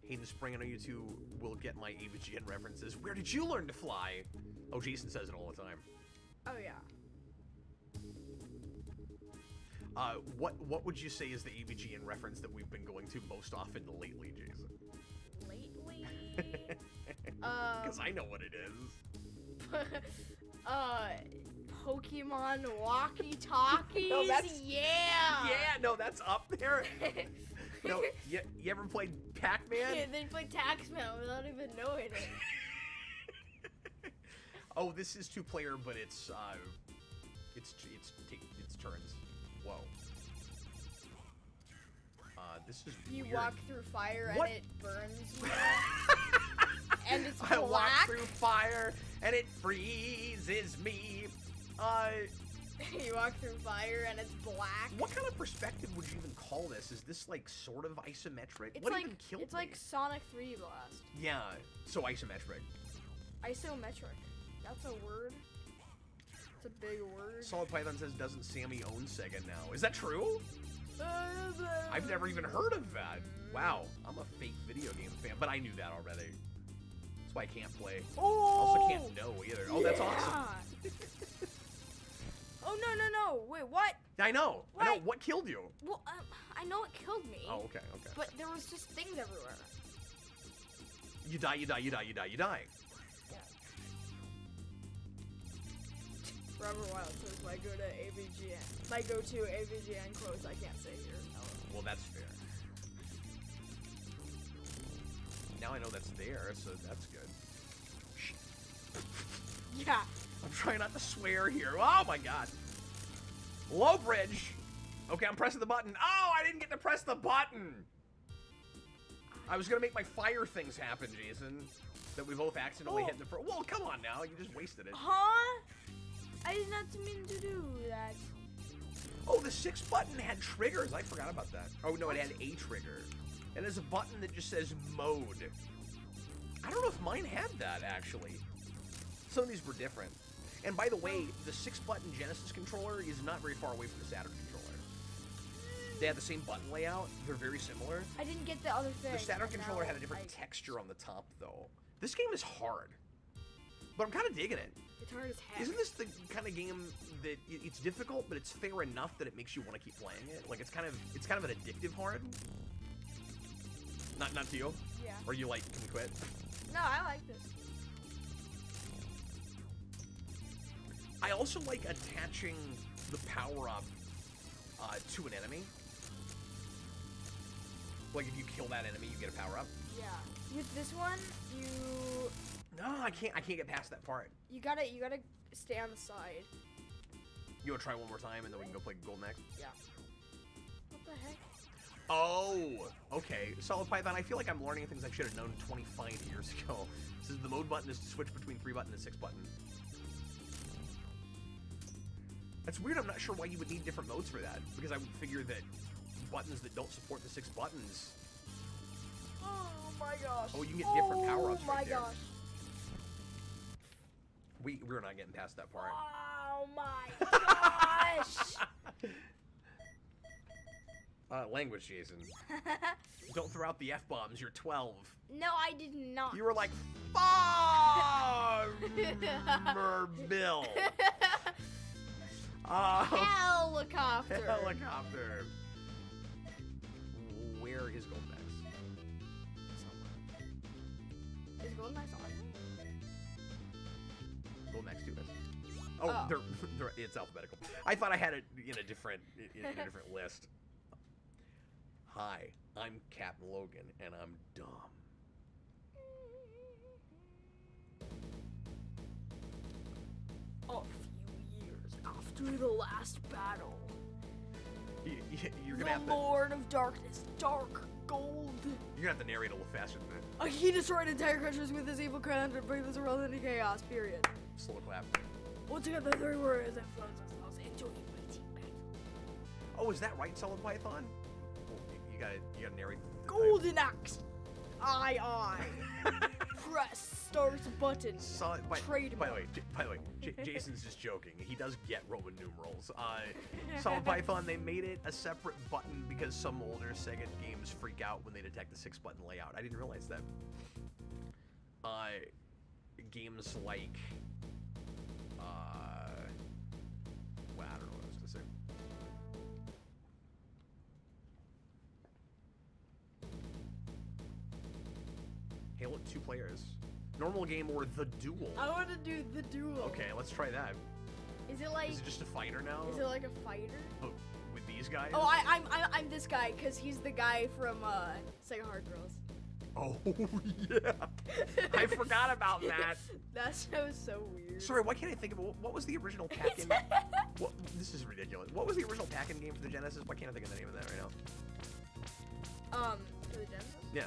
S1: Hayden Spring, I know you two will get my AVGN references. Where did you learn to fly? Oh, Jason says it all the time.
S2: Oh yeah.
S1: What would you say is the AVGN reference that we've been going to most often lately, Jason?
S2: Lately.
S1: Because I know what it is.
S2: Pokemon walkie-talkies.
S1: No, that's-
S2: yeah.
S1: Yeah, no, that's up there. No, you ever played Pac-Man?
S2: Yeah, they play Taxman without even knowing it.
S1: Oh, this is two-player, but it's turns. Whoa. This is
S2: You
S1: weird.
S2: walk through fire
S1: What?
S2: and it burns you. And it's
S1: I walk
S2: black.
S1: through fire and it freezes me.
S2: You walk through fire and it's black.
S1: What kind of perspective would you even call this? Is this like sort of isometric?
S2: It's
S1: What
S2: like
S1: even killed
S2: it's
S1: me?
S2: like Sonic 3 Blast.
S1: Yeah, so isometric.
S2: Isometric. That's a word. It's a big word.
S1: Solid Python says, doesn't Sammy own Sega now? Is that true? I've never even heard of that. Wow, I'm a fake video game fan, but I knew that already. That's why I can't play.
S2: Oh!
S1: Also can't know either. Oh, that's awesome.
S2: awesome. Oh no! Wait, what?
S1: I know. I know.
S2: What?
S1: What killed you?
S2: Well, I know it killed me.
S1: Oh, okay.
S2: But there was just things everywhere.
S1: You die.
S2: Yeah. Robert Wild says my go-to AVGN. My go-to AVGN quotes I can't say here.
S1: Well, that's fair. Now I know that's there, so that's good. Shit.
S2: Yeah.
S1: I'm trying not to swear here. Oh my god. Low bridge. Okay, I'm pressing the button. Oh, I didn't get to press the button. I was gonna make my fire things happen, Jason. That we both accidentally hit the. Well, come on now. You just wasted it.
S2: Huh? I did not mean to do that.
S1: Oh, the 6 button had triggers. I forgot about that. Oh no, it had a trigger. And there's a button that just says mode. I don't know if mine had that actually. Some of these were different. And by the way, the 6-button Genesis controller is not very far away from the Saturn controller. They have the same button layout. They're very similar.
S2: I didn't get the other thing.
S1: The Saturn
S2: and
S1: controller
S2: now
S1: had a different
S2: I-
S1: texture on the top, though. This game is hard, but I'm kind of digging it.
S2: It's hard as heck.
S1: Isn't this the kind of game that it's difficult, but it's fair enough that it makes you want to keep playing it? Like it's kind of an addictive hard. Not to you?
S2: Yeah.
S1: Or you like can quit?
S2: No, I like this.
S1: I also like attaching the power up to an enemy. Like if you kill that enemy, you get a power up.
S2: Yeah. With this one,
S1: No, I can't get past that part.
S2: you gotta stay on the side.
S1: You wanna try one more time and then we can go play Golden Axe?
S2: Yeah. What the heck?
S1: Oh, okay. Solid Python, I feel like I'm learning things I should have known 25 years ago. This is the mode button is to switch between 3 button and 6 button. That's weird, I'm not sure why you would need different modes for that. Because I would figure that buttons that don't support the 6 buttons...
S2: Oh my gosh.
S1: Oh, you can get different power-ups
S2: Oh my
S1: right there.
S2: gosh.
S1: We're not getting past that part.
S2: Oh my gosh.
S1: Language, Jason. Don't throw out the F-bombs, you're 12.
S2: No, I did not.
S1: You were like, Farmerville.
S2: Helicopter.
S1: Helicopter. Where is Golden Axe?
S2: Is Golden Axe on?
S1: Golden Axe 2 is. Oh, they're, it's alphabetical. I thought I had it in a different list. Hi, I'm Captain Logan, and I'm dumb.
S2: A few years after the last battle,
S1: You're gonna
S2: the
S1: have to.
S2: Lord of Darkness, Dark Gold.
S1: You're gonna have to narrate a little faster than that.
S2: He destroyed entire countries with his evil crown to bring this world into chaos. Period.
S1: Slow clap.
S2: Once again, the 3 words that flows themselves into a mighty battle.
S1: Oh, is that right, Solid Python? Oh, you gotta narrate.
S2: Golden Axe. Aye. Press start button.
S1: Solid. By the
S2: Trademark.
S1: way, Jason's just joking. He does get Roman numerals. Solid Python, they made it a separate button because some older Sega games freak out when they detect the 6-button layout. I didn't realize that. Games like, well, I don't know what I was gonna say. Halo 2 players. Normal game or the duel?
S2: I want to do the duel.
S1: Okay, let's try that.
S2: Is it like?
S1: Is it just a fighter now?
S2: Is it like a fighter?
S1: Oh, with these guys?
S2: Oh, I'm this guy because he's the guy from Sega Hard Girls.
S1: Oh, yeah. I forgot about that.
S2: That show is so weird.
S1: Sorry, why can't I think of it? What was the original Pac-In? This is ridiculous. What was the original Pac-In game for the Genesis? Why can't I think of the name of that right now?
S2: For the Genesis?
S1: Yeah.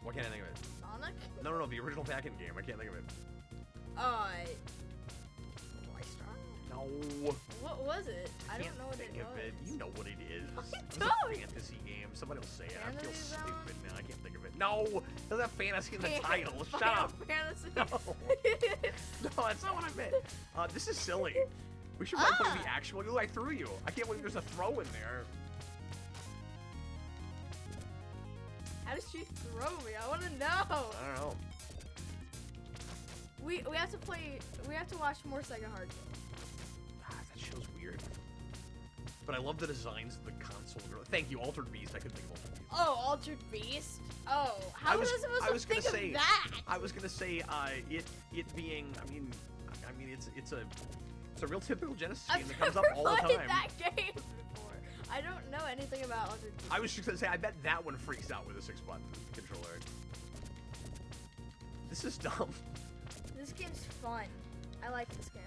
S1: Why can't I think of it?
S2: Sonic?
S1: No, the original Pac-In game. I can't think of it.
S2: Rystron?
S1: No.
S2: What was it? I don't know what
S1: think
S2: it
S1: of
S2: was.
S1: it. You know what it is.
S2: I
S1: It's
S2: don't.
S1: a fantasy game. Somebody will say it. I feel
S2: Fantasy Zone?
S1: stupid now. I can't think of it. No! There's a fantasy in the title. Shut
S2: Final
S1: up.
S2: Fantasy.
S1: No. No, that's not what I meant. This is silly. We should probably play the actual. Ooh, I threw you. I can't believe there's a throw in there.
S2: How did she throw me? I want to know.
S1: I don't know.
S2: We have to play. We have to watch more Sega Hard Girls.
S1: That show's weird. But I love the designs of the console. Thank you, Altered Beast. I couldn't think of Altered Beast.
S2: Oh, Altered Beast. Oh, how was I supposed to think of that?
S1: I was gonna say, it being. I mean, it's a real typical Genesis game that comes up all the
S2: I've never
S1: time.
S2: played that game before. I don't know anything about Altered Beast.
S1: I was just gonna say, I bet that one freaks out with a 6-button controller. This is dumb.
S2: This game's fun. I like this game.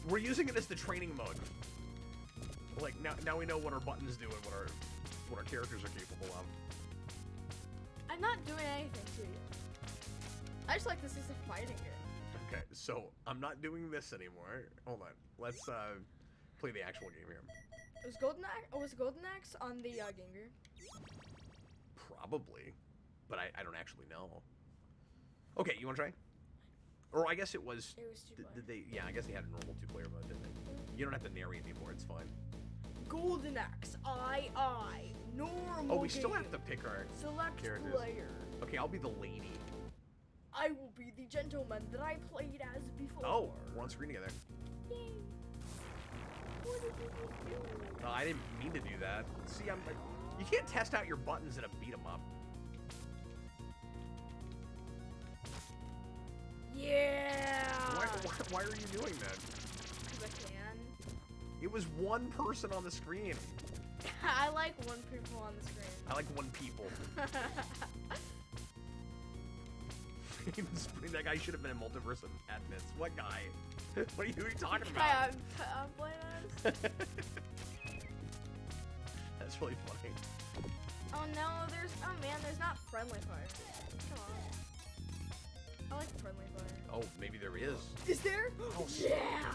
S1: We're using it as the training mode. Like now we know what our buttons do and what our characters are capable of.
S2: I'm not doing anything to you. I just like this as a fighting game.
S1: Okay, so I'm not doing this anymore. Hold on. Let's play the actual game here.
S2: Was Golden Axe on the Game Gear?
S1: Probably, but I don't actually know. Okay, you want to try? Or I guess it was.
S2: It was 2-player.
S1: Did they? Yeah, I guess they had a normal 2-player mode, didn't they? You don't have to narrate anymore. It's fine.
S2: Golden Axe, I, normal.
S1: Oh, we still
S2: game.
S1: have to pick our
S2: Select
S1: characters.
S2: player.
S1: Okay, I'll be the lady.
S2: I will be the gentleman that I played as before.
S1: Oh, we're on screen together.
S2: Yay. What did you do?
S1: I didn't mean to do that. See, you can't test out your buttons in a beat 'em up.
S2: Yeah.
S1: Why are you doing that?
S2: Because I can.
S1: It was one person on the screen.
S2: I like one people on the screen.
S1: I like one people. That guy should have been in Multiverse of Madness. What guy? What are you talking about?
S2: I'm playing us.
S1: That's really funny.
S2: Oh no, there's not friendly fire. Come on. I like friendly fire.
S1: Oh, maybe there is.
S2: Is there?
S1: Oh,
S2: yeah!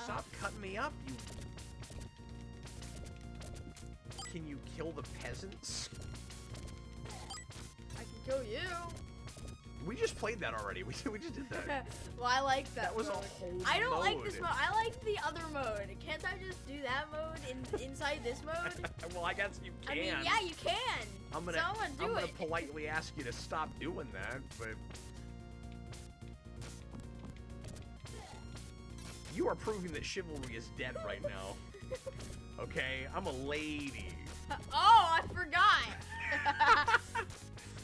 S1: Stop cutting me up, you... Can you kill the peasants?
S2: I can kill you.
S1: We just played that already. We just did that.
S2: Well, I like that.
S1: That was
S2: mode.
S1: a whole
S2: I don't like
S1: mode.
S2: this mode. I like the other mode. Can't I just do that mode inside this mode?
S1: Well, I guess you can.
S2: I mean, yeah, you can.
S1: I'm gonna politely ask you to stop doing that, but you are proving that chivalry is dead right now. Okay, I'm a lady.
S2: Oh, I forgot.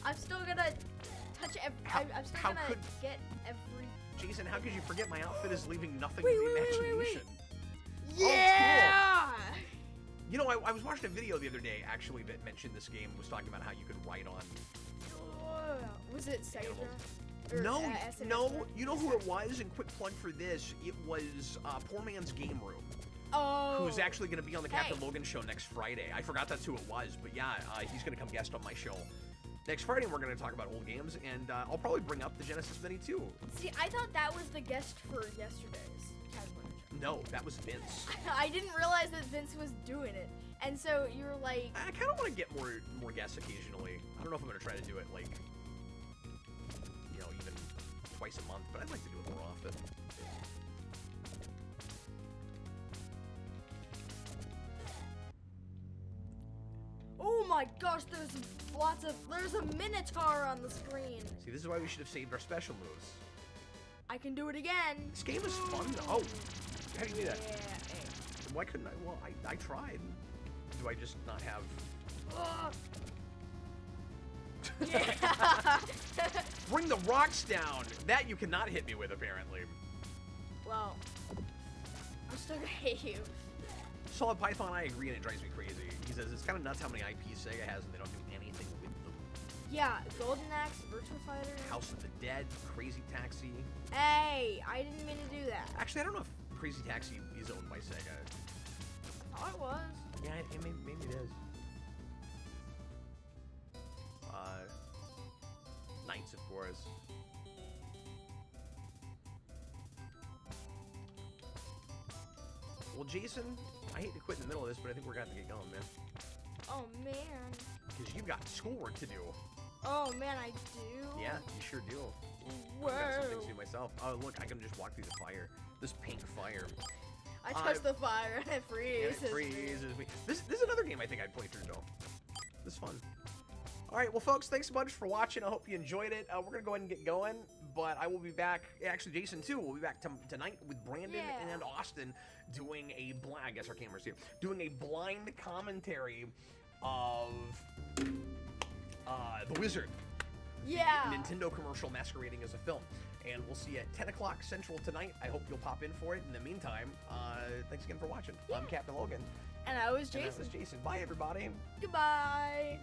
S2: I'm still gonna touch every. I'm still gonna get every.
S1: Jason, how could you forget my outfit is leaving nothing
S2: Wait,
S1: to the
S2: wait, wait,
S1: imagination?
S2: Yeah.
S1: Oh, cool. You know, I was watching a video the other day, actually, that mentioned this game, was talking about how you could ride on...
S2: Was it Sega?
S1: No,
S2: SNS?
S1: no, you know who it was? And quick plug for this, it was Poor Man's Game Room.
S2: Oh.
S1: Who's actually going to be on the Captain
S2: Hey.
S1: Logan show next Friday. I forgot that's who it was, but yeah, he's going to come guest on my show. Next Friday, we're going to talk about old games, and I'll probably bring up the Genesis Mini too.
S2: See, I thought that was the guest for yesterday's Casual Show.
S1: No, that was Vince.
S2: I didn't realize that Vince was doing it. And so you were like...
S1: I kind of want to get more guests occasionally. I don't know if I'm going to try to do it, like, you know, even twice a month, but I'd like to do it more often.
S2: Oh my gosh, there's a Minotaur on the screen.
S1: See, this is why we should have saved our special moves.
S2: I can do it again.
S1: This game is fun, though. Oh, how do you do that?
S2: Yeah.
S1: Why couldn't I? Well, I tried. Do I just not have...
S2: Yeah.
S1: Bring the rocks down! That you cannot hit me with, apparently.
S2: Well, I'm still gonna hate you.
S1: Solid Python, I agree, and it drives me crazy. He says it's kind of nuts how many IPs Sega has and they don't do anything with them.
S2: Yeah, Golden Axe, Virtua Fighter.
S1: House of the Dead, Crazy Taxi.
S2: Hey, I didn't mean to do that.
S1: Actually, I don't know if Crazy Taxi is owned by Sega.
S2: Oh, it was.
S1: Yeah, maybe it is. Knights, of course. Well, Jason, I hate to quit in the middle of this, but I think we're gonna have to get going, man.
S2: Oh man.
S1: Because you've got schoolwork to do.
S2: Oh man, I do.
S1: Yeah, you sure do.
S2: Whoa.
S1: I've got some things to do myself. Oh, look, I can just walk through the fire. This pink fire.
S2: I touch the fire and it
S1: Yeah,
S2: freezes.
S1: it freezes me. This is another game I think I'd play through, though. This is fun. All right, well, folks, thanks so much for watching. I hope you enjoyed it. We're going to go ahead and get going, but I will be back. Actually, Jason, too, will be back tonight with Brandon and Austin doing a blind... I guess our camera's here. Doing a blind commentary of The Wizard.
S2: Yeah.
S1: Nintendo commercial masquerading as a film. And we'll see you at 10 o'clock Central tonight. I hope you'll pop in for it. In the meantime, thanks again for watching. I'm Captain Logan.
S2: And I was Jason.
S1: And that was Jason. Bye, everybody.
S2: Goodbye.